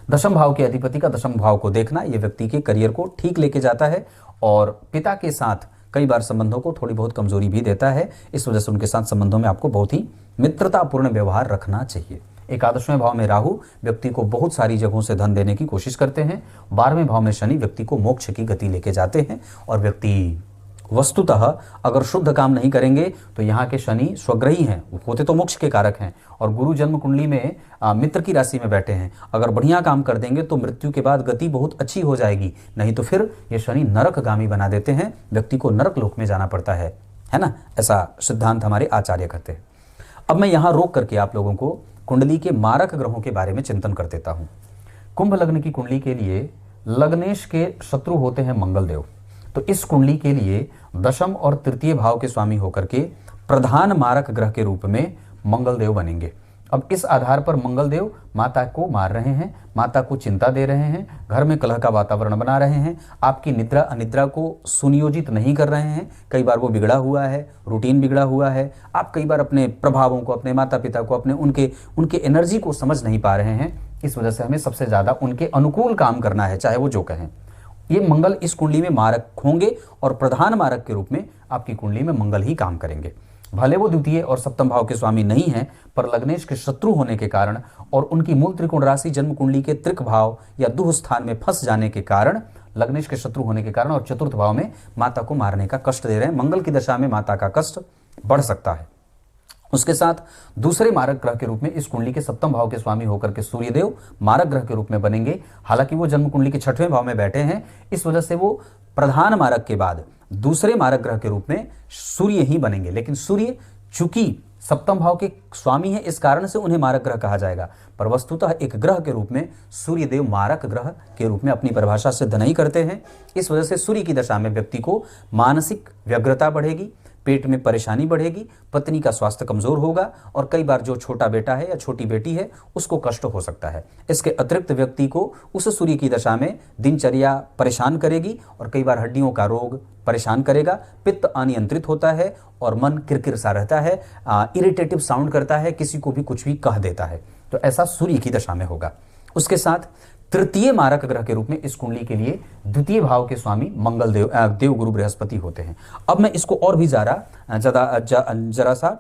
Speaker 1: 10वें भाव के अधिपति का 10वें भाव को देखना, ये व्यक्ति के करियर को ठीक लेके जाता है और पिता के साथ कई बार संबंधों को थोड़ी बहुत कमजोरी भी देता है। इस वजह से उनके साथ संबंधों में आपको बहुत ही मित्रतापूर्ण व्यवहार रखना चाहिए। 11वें भाव में राहु व्यक्ति को बहुत सारी जगहों से धन देने की कोशिश करते हैं। 12वें भाव में शनि व्यक्ति को मोक्ष की गति लेके जाते हैं और व्यक्ति वस्तुतः अगर शुद्ध काम नहीं करेंगे तो यहाँ के शनि स्वग्रही हैं, होते तो मोक्ष के कारक हैं और गुरु जन्म कुंडली में मित्र की राशि में बैठे हैं। अगर बढ़िया काम कर देंगे तो मृत्यु के बाद गति बहुत अच्छी हो जाएगी, नहीं तो फिर ये शनि नरकगामी बना देते हैं, व्यक्ति को नरक लोक में जाना पड़ता है ना। ऐसा सिद्धांत हमारे आचार्य कहते हैं। अब मैं यहाँ रोक करके आप लोगों को कुंडली के मारक ग्रहों के बारे में चिंतन कर देता हूँ। कुंभ लग्न की कुंडली के लिए लग्नेश के शत्रु होते हैं मंगल देव। तो इस कुंडली के लिए दशम और तृतीय भाव के स्वामी होकर के प्रधान मारक ग्रह के रूप में मंगल देव बनेंगे। अब इस आधार पर मंगल देव माता को मार रहे हैं, माता को चिंता दे रहे हैं, घर में कलह का वातावरण बना रहे हैं, आपकी निद्रा अनिद्रा को सुनियोजित नहीं कर रहे हैं। कई बार वो बिगड़ा हुआ है, रूटीन बिगड़ा हुआ है, आप कई बार अपने प्रभावों को, अपने माता पिता को, अपने उनके एनर्जी को समझ नहीं पा रहे हैं। इस वजह से हमें सबसे ज़्यादा उनके अनुकूल काम करना है, चाहे वो जो कहें। ये मंगल इस कुंडली में मारक होंगे और प्रधान मारक के रूप में आपकी कुंडली में मंगल ही काम करेंगे। भले वो द्वितीय और सप्तम भाव के स्वामी नहीं हैं, पर लग्नेश के शत्रु होने के कारण और उनकी मूल त्रिकोण राशि जन्म कुंडली के त्रिक भाव या दुह स्थान में फंस जाने के कारण, लग्नेश के शत्रु होने के कारण और चतुर्थ भाव में माता को मारने का कष्ट दे रहे हैं। मंगल की दशा में माता का कष्ट बढ़ सकता है। उसके साथ दूसरे मारक ग्रह के रूप में इस कुंडली के सप्तम भाव के स्वामी होकर के सूर्यदेव मारक ग्रह के रूप में बनेंगे। हालांकि वो जन्म कुंडली के छठवें भाव में बैठे हैं, इस वजह से वो प्रधान मारक के बाद दूसरे मारक ग्रह के रूप में सूर्य ही बनेंगे। लेकिन सूर्य चूंकि सप्तम भाव के स्वामी है, इस कारण से उन्हें मारक ग्रह कहा जाएगा, पर वस्तुतः एक ग्रह के रूप में सूर्यदेव मारक ग्रह के रूप में अपनी परिभाषा सिद्ध नहीं करते हैं। इस वजह से सूर्य की दशा में व्यक्ति को मानसिक व्यग्रता बढ़ेगी, पेट में परेशानी बढ़ेगी, पत्नी का स्वास्थ्य कमजोर होगा और कई बार जो छोटा बेटा है या छोटी बेटी है उसको कष्ट हो सकता है। इसके अतिरिक्त व्यक्ति को उस सूर्य की दशा में दिनचर्या परेशान करेगी और कई बार हड्डियों का रोग परेशान करेगा, पित्त अनियंत्रित होता है और मन किरकिर सा रहता है, इरिटेटिव साउंड करता है, किसी को भी कुछ भी कह देता है। तो ऐसा सूर्य की दशा में होगा। उसके साथ तृतीय मारक ग्रह के रूप में इस कुंडली के लिए द्वितीय भाव के स्वामी मंगल देव गुरु बृहस्पति होते हैं। अब मैं इसको और भी जरा सा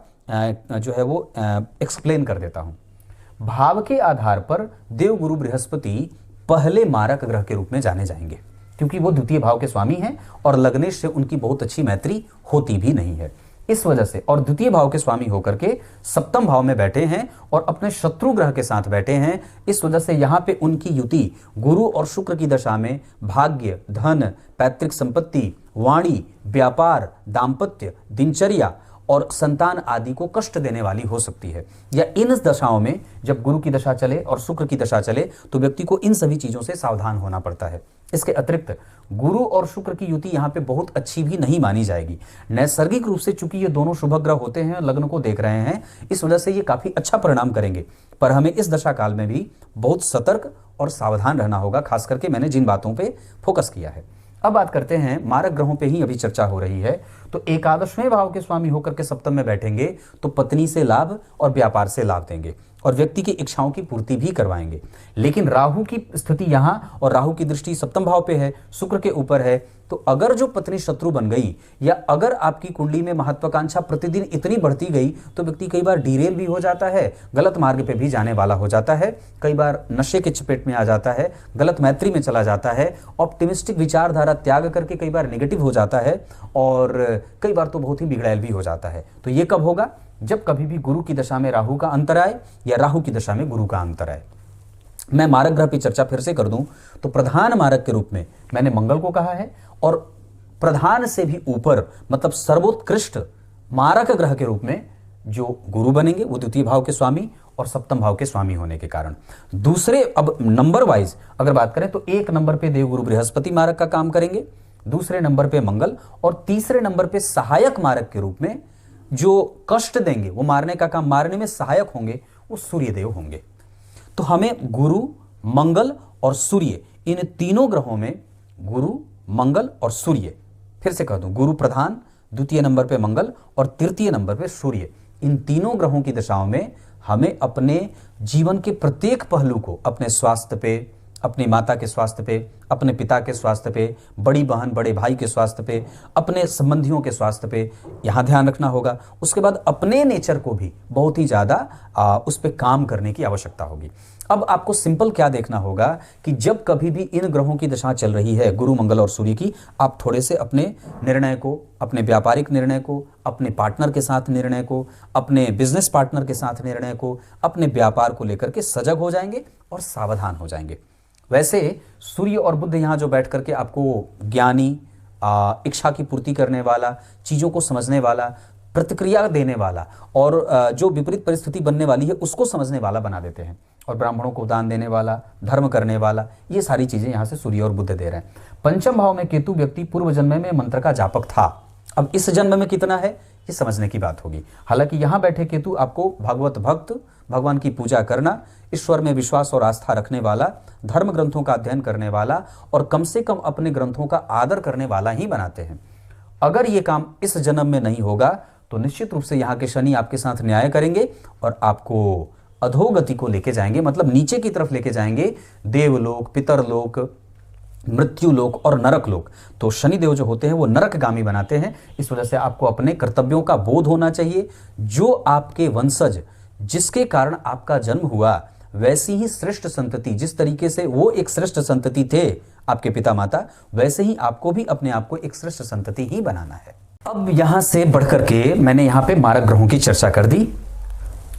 Speaker 1: जो है वो एक्सप्लेन कर देता हूं। भाव के आधार पर देव गुरु बृहस्पति पहले मारक ग्रह के रूप में जाने जाएंगे, क्योंकि वो द्वितीय भाव के स्वामी हैं और लग्नेश से उनकी बहुत अच्छी मैत्री होती भी नहीं है। इस वजह से और द्वितीय भाव के स्वामी होकर के सप्तम भाव में बैठे हैं और अपने शत्रु ग्रह के साथ बैठे हैं। इस वजह से यहाँ पे उनकी युति गुरु और शुक्र की दशा में भाग्य, धन, पैतृक संपत्ति, वाणी, व्यापार, दाम्पत्य, दिनचर्या और संतान आदि को कष्ट देने वाली हो सकती है। या इन दशाओं में जब गुरु की दशा चले और शुक्र की दशा चले तो व्यक्ति को इन सभी चीजों से सावधान होना पड़ता है। इसके अतिरिक्त गुरु और शुक्र की युति यहाँ पे बहुत अच्छी भी नहीं मानी जाएगी। नैसर्गिक रूप से चूंकि ये दोनों शुभ ग्रह होते हैं, लग्न को देख रहे हैं, इस वजह से ये काफी अच्छा परिणाम करेंगे, पर हमें इस दशा काल में भी बहुत सतर्क और सावधान रहना होगा, खास करके मैंने जिन बातों पे फोकस किया है। अब बात करते हैं मारक ग्रहों पे ही अभी चर्चा हो रही है, तो एकादशवें भाव के स्वामी होकर के सप्तम में बैठेंगे तो पत्नी से लाभ और व्यापार से लाभ देंगे और व्यक्ति की इच्छाओं की पूर्ति भी करवाएंगे। लेकिन राहु की स्थिति यहाँ और राहु की दृष्टि सप्तम भाव पे है, शुक्र के ऊपर है, तो अगर जो पत्नी शत्रु बन गई या अगर आपकी कुंडली में महत्वाकांक्षा प्रतिदिन इतनी बढ़ती गई तो व्यक्ति कई बार डिरेल भी हो जाता है, गलत मार्ग पे भी जाने वाला हो जाता है, कई बार नशे के चपेट में आ जाता है, गलत मैत्री में चला जाता है, ऑप्टिमिस्टिक विचारधारा त्याग करके कई बार नेगेटिव हो जाता है और कई बार तो बहुत ही बिगड़ैल भी हो जाता है। तो ये कब होगा? जब कभी भी गुरु की दशा में राहु का अंतर आए या राहु की दशा में गुरु का अंतर आए। मैं मारक ग्रह की चर्चा फिर से कर दूं तो प्रधान मारक के रूप में मैंने मंगल को कहा है और प्रधान से भी ऊपर मतलब सर्वोत्कृष्ट मारक ग्रह के रूप में जो गुरु बनेंगे वो द्वितीय भाव के स्वामी और सप्तम भाव के स्वामी होने के कारण दूसरे, अब नंबर वाइज अगर बात करें तो एक नंबर पे देवगुरु बृहस्पति मारक का काम करेंगे, दूसरे नंबर पे मंगल और तीसरे नंबर पे सहायक मारक के रूप में जो कष्ट देंगे, वो मारने का काम, मारने में सहायक होंगे, वो सूर्यदेव होंगे। तो हमें गुरु, मंगल और सूर्य, इन तीनों ग्रहों में गुरु, मंगल और सूर्य, फिर से कह दूं, गुरु प्रधान, द्वितीय नंबर पे मंगल और तृतीय नंबर पे सूर्य, इन तीनों ग्रहों की दशाओं में हमें अपने जीवन के प्रत्येक पहलू को, अपने स्वास्थ्य पे, अपनी माता के स्वास्थ्य पे, अपने पिता के स्वास्थ्य पे, बड़ी बहन बड़े भाई के स्वास्थ्य पे, अपने संबंधियों के स्वास्थ्य पे यहाँ ध्यान रखना होगा। उसके बाद अपने नेचर को भी बहुत ही ज़्यादा उस पर काम करने की आवश्यकता होगी। अब आपको सिंपल क्या देखना होगा कि जब कभी भी इन ग्रहों की दशा चल रही है, गुरु, मंगल और सूर्य की, आप थोड़े से अपने निर्णय को, अपने व्यापारिक निर्णय को, अपने पार्टनर के साथ निर्णय को, अपने बिजनेस पार्टनर के साथ निर्णय को, अपने व्यापार को लेकर के सजग हो जाएंगे और सावधान हो जाएंगे। वैसे सूर्य और बुध यहाँ जो बैठ करके आपको ज्ञानी, इच्छा की पूर्ति करने वाला, चीज़ों को समझने वाला, प्रतिक्रिया देने वाला और जो विपरीत परिस्थिति बनने वाली है उसको समझने वाला बना देते हैं। और ब्राह्मणों को दान देने वाला, धर्म करने वाला, ये सारी चीजें यहाँ से सूर्य और बुध दे रहे हैं। पंचम भाव में केतु व्यक्ति पूर्व जन्म में मंत्र का जापक था। अब इस जन्म में कितना है ये समझने की बात होगी। हालांकि यहाँ बैठे केतु आपको भगवत भक्त, भगवान की पूजा करना, ईश्वर में विश्वास और आस्था रखने वाला, धर्म ग्रंथों का अध्ययन करने वाला और कम से कम अपने ग्रंथों का आदर करने वाला ही बनाते हैं। अगर ये काम इस जन्म में नहीं होगा तो निश्चित रूप से यहाँ के शनि आपके साथ न्याय करेंगे और आपको अधोगति को लेके जाएंगे, मतलब नीचे की तरफ लेके जाएंगे, देवलोक, पितरलोक, मृत्युलोक और नरक लोक। तो शनिदेव जो होते हैं वो नरकगामी बनाते हैं। इस वजह से आपको अपने कर्तव्यों का बोध होना चाहिए। जो आपके वंशज, जिसके कारण आपका जन्म हुआ, वैसी ही श्रेष्ठ संतति, जिस तरीके से वो एक श्रेष्ठ संतति थे आपके पिता माता, वैसे ही आपको भी अपने आप को एक श्रेष्ठ संतति ही बनाना है। अब यहां से बढ़कर के मैंने यहां पे मारक ग्रहों की चर्चा कर दी।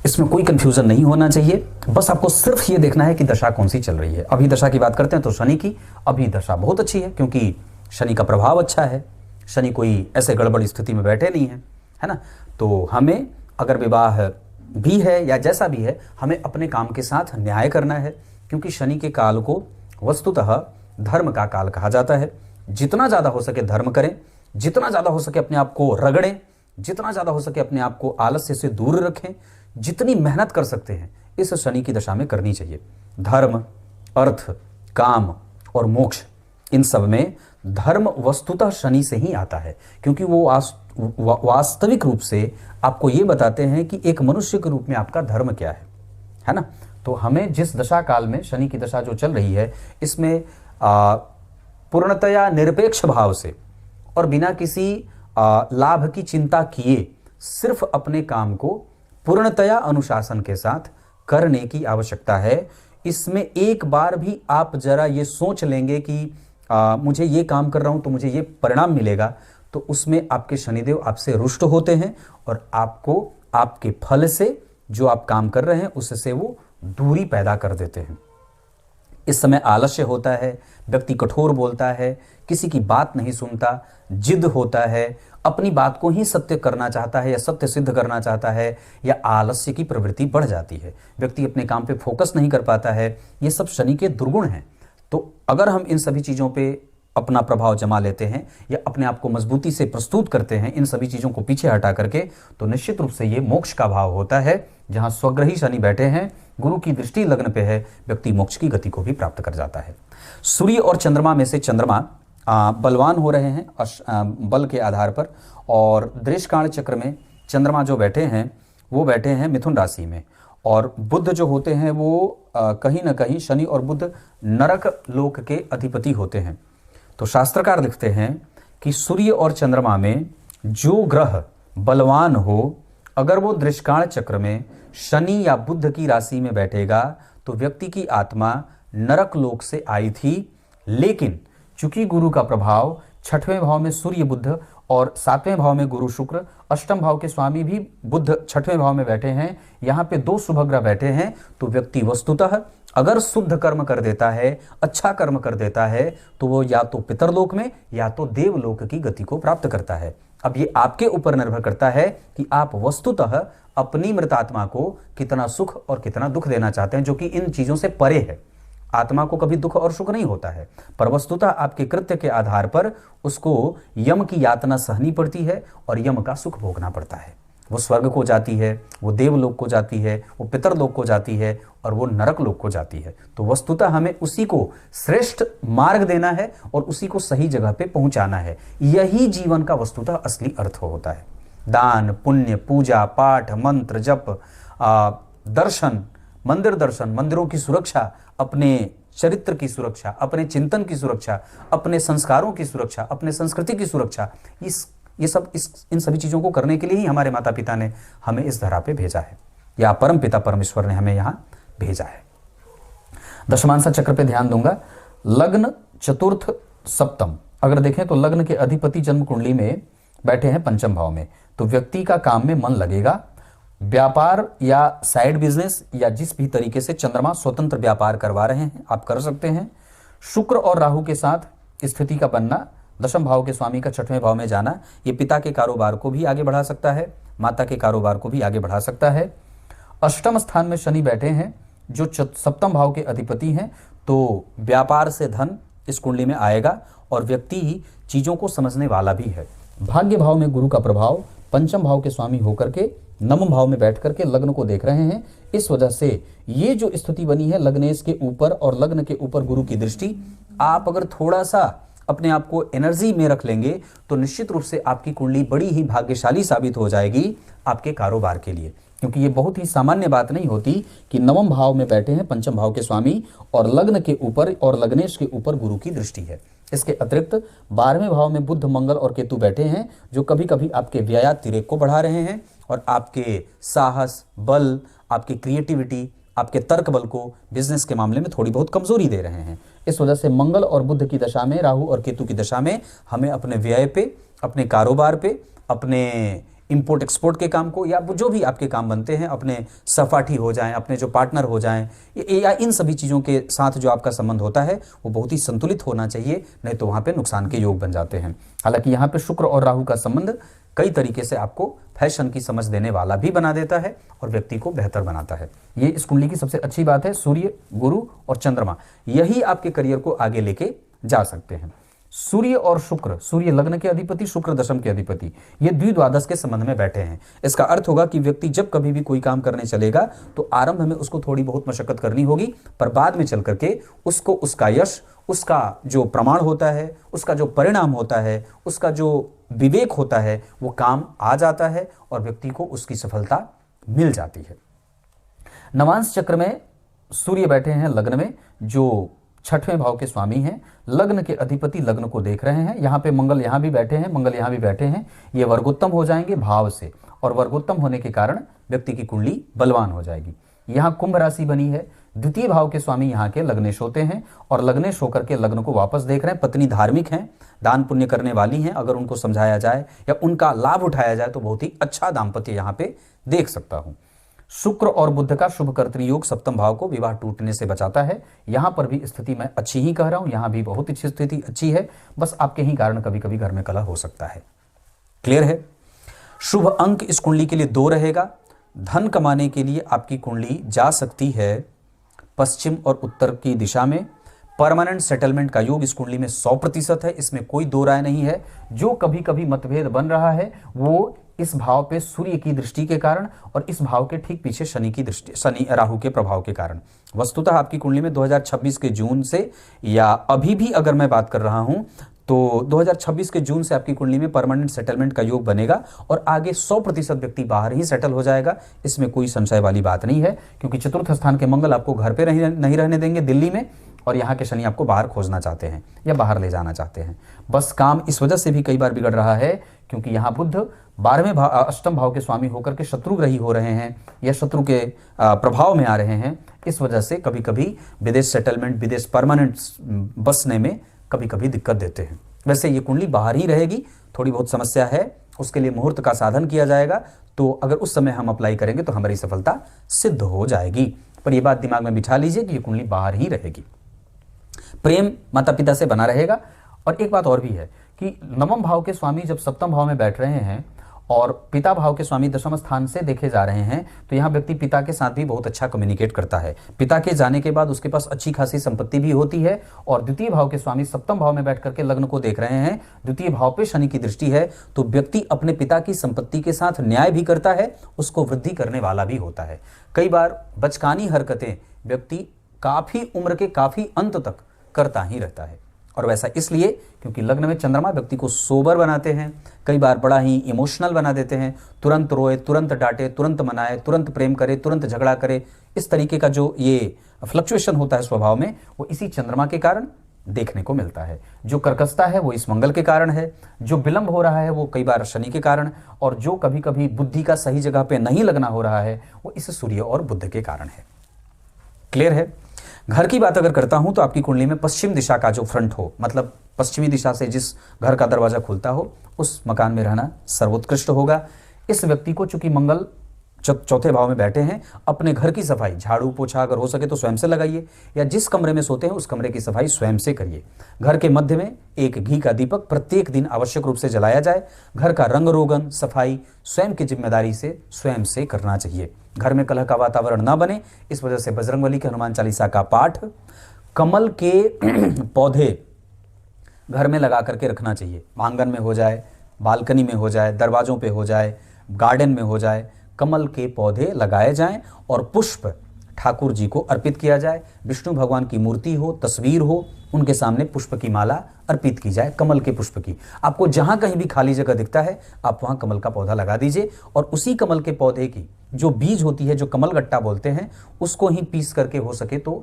Speaker 1: इसमें कोई कंफ्यूजन नहीं होना चाहिए, बस आपको सिर्फ ये देखना है कि दशा कौन सी चल रही है। अभी दशा की बात करते हैं तो शनि की अभी दशा बहुत अच्छी है, क्योंकि शनि का प्रभाव अच्छा है। शनि कोई ऐसे गड़बड़ स्थिति में बैठे नहीं है ना। तो हमें अगर विवाह भी है या जैसा भी है, हमें अपने काम के साथ न्याय करना है, क्योंकि शनि के काल को वस्तुतः धर्म का काल कहा जाता है। जितना ज़्यादा हो सके धर्म करें, जितना ज़्यादा हो सके अपने आप को रगड़ें, जितना ज़्यादा हो सके अपने आप को आलस्य से दूर रखें, जितनी मेहनत कर सकते हैं इस शनि की दशा में करनी चाहिए। धर्म, अर्थ, काम और मोक्ष, इन सब में धर्म वस्तुतः शनि से ही आता है, क्योंकि वो वास्तविक रूप से आपको ये बताते हैं कि एक मनुष्य के रूप में आपका धर्म क्या है ना। तो हमें जिस दशा काल में शनि की दशा जो चल रही है, इसमें पूर्णतया निरपेक्ष भाव से और बिना किसी लाभ की चिंता किए सिर्फ अपने काम को पूर्णतया अनुशासन के साथ करने की आवश्यकता है। इसमें एक बार भी आप जरा ये सोच लेंगे कि मुझे ये काम कर रहा हूं तो मुझे ये परिणाम मिलेगा, तो उसमें आपके शनिदेव आपसे रुष्ट होते हैं और आपको आपके फल से, जो आप काम कर रहे हैं उससे वो दूरी पैदा कर देते हैं। इस समय आलस्य होता है, व्यक्ति कठोर बोलता है, किसी की बात नहीं सुनता, जिद होता है, अपनी बात को ही सत्य करना चाहता है या सत्य सिद्ध करना चाहता है, या आलस्य की प्रवृत्ति बढ़ जाती है, व्यक्ति अपने काम पे फोकस नहीं कर पाता है। ये सब शनि के दुर्गुण हैं। तो अगर हम इन सभी चीज़ों पे अपना प्रभाव जमा लेते हैं या अपने आप को मजबूती से प्रस्तुत करते हैं, इन सभी चीज़ों को पीछे हटा करके, तो निश्चित रूप से ये मोक्ष का भाव होता है। जहाँ स्वग्रही शनि बैठे हैं, गुरु की दृष्टि लग्न पे है, व्यक्ति मोक्ष की गति को भी प्राप्त कर जाता है। सूर्य और चंद्रमा में से चंद्रमा बलवान हो रहे हैं बल के आधार पर, और दृष्काण चक्र में चंद्रमा जो बैठे हैं वो बैठे हैं मिथुन राशि में, और बुध जो होते हैं वो कहीं ना कहीं, शनि और बुध नरक लोक के अधिपति होते हैं। तो शास्त्रकार लिखते हैं कि सूर्य और चंद्रमा में जो ग्रह बलवान हो, अगर वो दृष्काण चक्र में शनि या बुध की राशि में बैठेगा तो व्यक्ति की आत्मा नरक लोक से आई थी, लेकिन चूंकि गुरु का प्रभाव 6वें भाव में सूर्य बुध और 7वें भाव में गुरु शुक्र, अष्टम भाव के स्वामी भी बुध 6वें भाव में बैठे हैं, यहाँ पे 2 शुभ ग्रह बैठे हैं, तो व्यक्ति वस्तुतः अगर शुद्ध कर्म कर देता है, अच्छा कर्म कर देता है, तो वो या तो पितरलोक में या तो देवलोक की गति को प्राप्त करता है। अब ये आपके ऊपर निर्भर करता है कि आप वस्तुतः अपनी मृत आत्मा को कितना सुख और कितना दुख देना चाहते हैं, जो कि इन चीजों से परे है। आत्मा को कभी दुख और सुख नहीं होता है, पर वस्तुतः आपके कृत्य के आधार पर उसको यम की यातना सहनी पड़ती है और यम का सुख भोगना पड़ता है। वो स्वर्ग को जाती है, वो देवलोक को जाती है, वो पितरलोक को जाती है और वो नरक लोक को जाती है। तो वस्तुतः हमें उसी को श्रेष्ठ मार्ग देना है और उसी को सही जगह पे पहुंचाना है। यही जीवन का वस्तुतः असली अर्थ होता है। दान, पुण्य, पूजा पाठ, मंत्र जप, दर्शन, मंदिर दर्शन, मंदिरों की सुरक्षा, अपने चरित्र की सुरक्षा, अपने चिंतन की सुरक्षा, अपने संस्कारों की सुरक्षा, अपने संस्कृति की सुरक्षा, इन सभी चीज़ों को करने के लिए ही हमारे माता पिता ने हमें इस धरा पे भेजा है, या परम पिता परमेश्वर ने हमें यहाँ भेजा है। दशमांसा चक्र पे ध्यान दूंगा। लग्न, चतुर्थ, सप्तम, अगर देखें तो लग्न के अधिपति जन्म कुंडली में बैठे हैं पंचम भाव में, तो व्यक्ति का काम में मन लगेगा। व्यापार या साइड बिजनेस या जिस भी तरीके से चंद्रमा स्वतंत्र व्यापार करवा रहे हैं आप कर सकते हैं। शुक्र और राहु के साथ स्थिति का बनना, दशम भाव के स्वामी का 6वें भाव में जाना, ये पिता के कारोबार को भी आगे बढ़ा सकता है। माता के कारोबार को भी आगे बढ़ा सकता है। अष्टम स्थान में शनि बैठे हैं जो सप्तम भाव के अधिपति हैं, तो व्यापार से धन इस कुंडली में आएगा और व्यक्ति चीज़ों को समझने वाला भी है। भाग्य भाव में गुरु का प्रभाव पंचम भाव के स्वामी होकर के नवम भाव में बैठ करके लग्न को देख रहे हैं। इस वजह से ये जो स्थिति बनी है लग्नेश के ऊपर और लग्न के ऊपर गुरु की दृष्टि, आप अगर थोड़ा सा अपने आप को एनर्जी में रख लेंगे तो निश्चित रूप से आपकी कुंडली बड़ी ही भाग्यशाली साबित हो जाएगी आपके कारोबार के लिए। क्योंकि ये बहुत ही सामान्य बात नहीं होती कि नवम भाव में बैठे हैं पंचम भाव के स्वामी और लग्न के ऊपर और लग्नेश के ऊपर गुरु की दृष्टि है। इसके अतिरिक्त 12वें भाव में बुध, मंगल और केतु बैठे हैं जो कभी कभी आपके व्ययातिरेक को बढ़ा रहे हैं और आपके साहस, बल, आपकी क्रिएटिविटी, आपके तर्क बल को बिजनेस के मामले में थोड़ी बहुत कमजोरी दे रहे हैं। इस वजह से मंगल और बुध की दशा में, राहु और केतु की दशा में हमें अपने व्यय पे, अपने कारोबार पे, अपने इंपोर्ट एक्सपोर्ट के काम को या जो भी आपके काम बनते हैं, अपने सहपाठी हो जाएं, अपने जो पार्टनर हो जाएं, या इन सभी चीज़ों के साथ जो आपका संबंध होता है वो बहुत ही संतुलित होना चाहिए, नहीं तो वहाँ पे नुकसान के योग बन जाते हैं। हालांकि यहाँ पे शुक्र और राहु का संबंध कई तरीके से आपको फैशन की समझ देने वाला भी बना देता है और व्यक्ति को बेहतर बनाता है। ये इस कुंडली की सबसे अच्छी बात है। सूर्य, गुरु और चंद्रमा यही आपके करियर को आगे लेके जा सकते हैं। सूर्य और शुक्र, सूर्य लग्न के अधिपति, शुक्र दशम के अधिपति, ये द्विद्वादश के संबंध में बैठे हैं। इसका अर्थ होगा कि व्यक्ति जब कभी भी कोई काम करने चलेगा तो आरंभ में उसको थोड़ी बहुत मशक्कत करनी होगी, पर बाद में चल करके उसको उसका यश, उसका जो प्रमाण होता है, उसका जो परिणाम होता है, उसका जो विवेक होता है, वो काम आ जाता है और व्यक्ति को उसकी सफलता मिल जाती है। नवांश चक्र में सूर्य बैठे हैं लग्न में जो 6वें भाव के स्वामी हैं, लग्न के अधिपति लग्न को देख रहे हैं। यहाँ पे मंगल यहाँ भी बैठे हैं, मंगल यहाँ भी बैठे हैं। ये वर्गोत्तम हो जाएंगे भाव से और वर्गोत्तम होने के कारण व्यक्ति की कुंडली बलवान हो जाएगी। यहाँ कुंभ राशि बनी है, द्वितीय भाव के स्वामी यहाँ के लग्नेश होते हैं और लग्नेश होकर के लग्न को वापस देख रहे हैं। पत्नी धार्मिक हैं, दान पुण्य करने वाली हैं। अगर उनको समझाया जाए या उनका लाभ उठाया जाए तो बहुत ही अच्छा दाम्पत्य यहाँ पे देख सकता हूँ। शुक्र और बुध का शुभ कर्तृ योग सप्तम भाव को विवाह टूटने से बचाता है। यहाँ पर भी स्थिति मैं अच्छी ही कह रहा हूँ, यहाँ भी बहुत अच्छी स्थिति अच्छी है, बस आपके ही कारण कभी कभी घर में कलह हो सकता है। क्लियर है। शुभ अंक इस कुंडली के लिए 2 रहेगा। धन कमाने के लिए आपकी कुंडली जा सकती है पश्चिम और उत्तर की दिशा में। परमानेंट सेटलमेंट का योग इस कुंडली में 100% है, इसमें कोई दो राय नहीं है। जो कभी कभी मतभेद बन रहा है वो इस भाव पे सूर्य की दृष्टि के कारण और इस भाव के ठीक पीछे शनि की दृष्टि, शनि राहु के प्रभाव के कारण। वस्तुतः आपकी कुंडली में 2026 के जून से या अभी भी अगर मैं बात कर रहा हूं तो 2026 के जून से आपकी कुंडली में परमानेंट सेटलमेंट का योग बनेगा और आगे 100% व्यक्ति बाहर ही सेटल हो जाएगा। इसमें कोई संशय वाली बात नहीं है, क्योंकि चतुर्थ स्थान के मंगल आपको घर पे नहीं रहने देंगे दिल्ली में, और यहाँ के शनि आपको बाहर खोजना चाहते हैं या बाहर ले जाना चाहते हैं। बस काम इस वजह से भी कई बार बिगड़ रहा है क्योंकि यहाँ बुध 12वें अष्टम भाव के स्वामी होकर के शत्रुग्रही हो रहे हैं या शत्रु के प्रभाव में आ रहे हैं। इस वजह से कभी कभी विदेश सेटलमेंट, विदेश परमानेंट बसने में कभी कभी दिक्कत देते हैं। वैसे ये कुंडली बाहर ही रहेगी, थोड़ी बहुत समस्या है, उसके लिए मुहूर्त का साधन किया जाएगा, तो अगर उस समय हम अप्लाई करेंगे तो हमारी सफलता सिद्ध हो जाएगी। पर ये बात दिमाग में बिठा लीजिए कि ये कुंडली बाहर ही रहेगी। प्रेम माता पिता से बना रहेगा। और एक बात और भी है कि नवम भाव के स्वामी जब सप्तम भाव में बैठ रहे हैं और पिता भाव के स्वामी दशम स्थान से देखे जा रहे हैं तो यहाँ व्यक्ति पिता के साथ भी बहुत अच्छा कम्युनिकेट करता है। पिता के जाने के बाद उसके पास अच्छी खासी संपत्ति भी होती है। और द्वितीय भाव के स्वामी सप्तम भाव में बैठ करके लग्न को देख रहे हैं, द्वितीय भाव पे शनि की दृष्टि है, तो व्यक्ति अपने पिता की संपत्ति के साथ न्याय भी करता है, उसको वृद्धि करने वाला भी होता है। कई बार बचकानी हरकतें व्यक्ति काफी उम्र के काफी अंत तक करता ही रहता है, और वैसा इसलिए क्योंकि लग्न में चंद्रमा व्यक्ति को सोबर बनाते हैं, कई बार बड़ा ही इमोशनल बना देते हैं, तुरंत रोए, तुरंत डांटे, तुरंत मनाए, तुरंत प्रेम करे, तुरंत झगड़ा करे। इस तरीके का जो ये फ्लक्चुएशन होता है स्वभाव में, वो इसी चंद्रमा के कारण देखने को मिलता है। जो कर्कशता है वो इस मंगल के कारण है, जो विलंब हो रहा है वो कई बार शनि के कारण, और जो कभी कभी बुद्धि का सही जगह पे नहीं लगना हो रहा है वो इस सूर्य और बुध के कारण है। क्लियर है। घर की बात अगर करता हूं तो आपकी कुंडली में पश्चिम दिशा का जो फ्रंट हो, मतलब पश्चिमी दिशा से जिस घर का दरवाजा खुलता हो, उस मकान में रहना सर्वोत्कृष्ट होगा। इस व्यक्ति को चूंकि मंगल चौथे भाव में बैठे हैं, अपने घर की सफाई, झाड़ू पोछा अगर हो सके तो स्वयं से लगाइए, या जिस कमरे में सोते हैं उस कमरे की सफाई स्वयं से करिए। घर के मध्य में एक घी का दीपक प्रत्येक दिन आवश्यक रूप से जलाया जाए। घर का रंग रोगन सफाई स्वयं की जिम्मेदारी से स्वयं से करना चाहिए। घर में कलह का वातावरण न बने, इस वजह से बजरंगबली के हनुमान चालीसा का पाठ, कमल के पौधे घर में लगा करके रखना चाहिए। आंगन में हो जाए, बालकनी में हो जाए, दरवाजों पे हो जाए, गार्डन में हो जाए, कमल के पौधे लगाए जाएं और पुष्प ठाकुर जी को अर्पित किया जाए। विष्णु भगवान की मूर्ति हो, तस्वीर हो, उनके सामने पुष्प की माला अर्पित की जाए, कमल के पुष्प की। आपको जहां कहीं भी खाली जगह दिखता है आप वहां कमल का पौधा लगा दीजिए, और उसी कमल के पौधे की जो बीज होती है, जो कमल गट्टा बोलते हैं, उसको ही पीस करके हो सके तो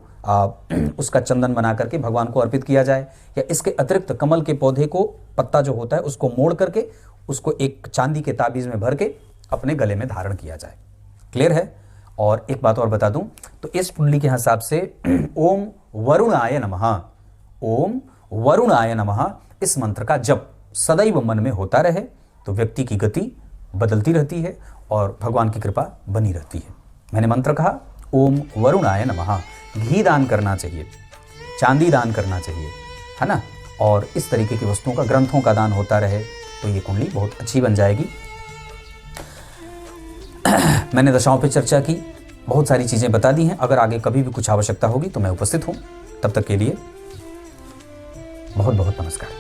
Speaker 1: उसका चंदन बना करके भगवान को अर्पित किया जाए। या इसके अतिरिक्त कमल के पौधे को, पत्ता जो होता है उसको मोड़ करके उसको एक चांदी के ताबीज में भर के अपने गले में धारण किया जाए। क्लियर है? और एक बात और बता दूं, तो इस कुंडली के हिसाब से ओम वरुणाय नमः, ओम वरुणाय नमः, इस मंत्र का जप सदैव मन में होता रहे तो व्यक्ति की गति बदलती रहती है और भगवान की कृपा बनी रहती है। मैंने मंत्र कहा ओम वरुणाय नमः। घी दान करना चाहिए, चांदी दान करना चाहिए, है ना, और इस तरीके की वस्तुओं का, ग्रंथों का दान होता रहे तो ये कुंडली बहुत अच्छी बन जाएगी। मैंने दशाओं पे चर्चा की, बहुत सारी चीज़ें बता दी हैं। अगर आगे कभी भी कुछ आवश्यकता होगी तो मैं उपस्थित हूँ। तब तक के लिए बहुत बहुत नमस्कार।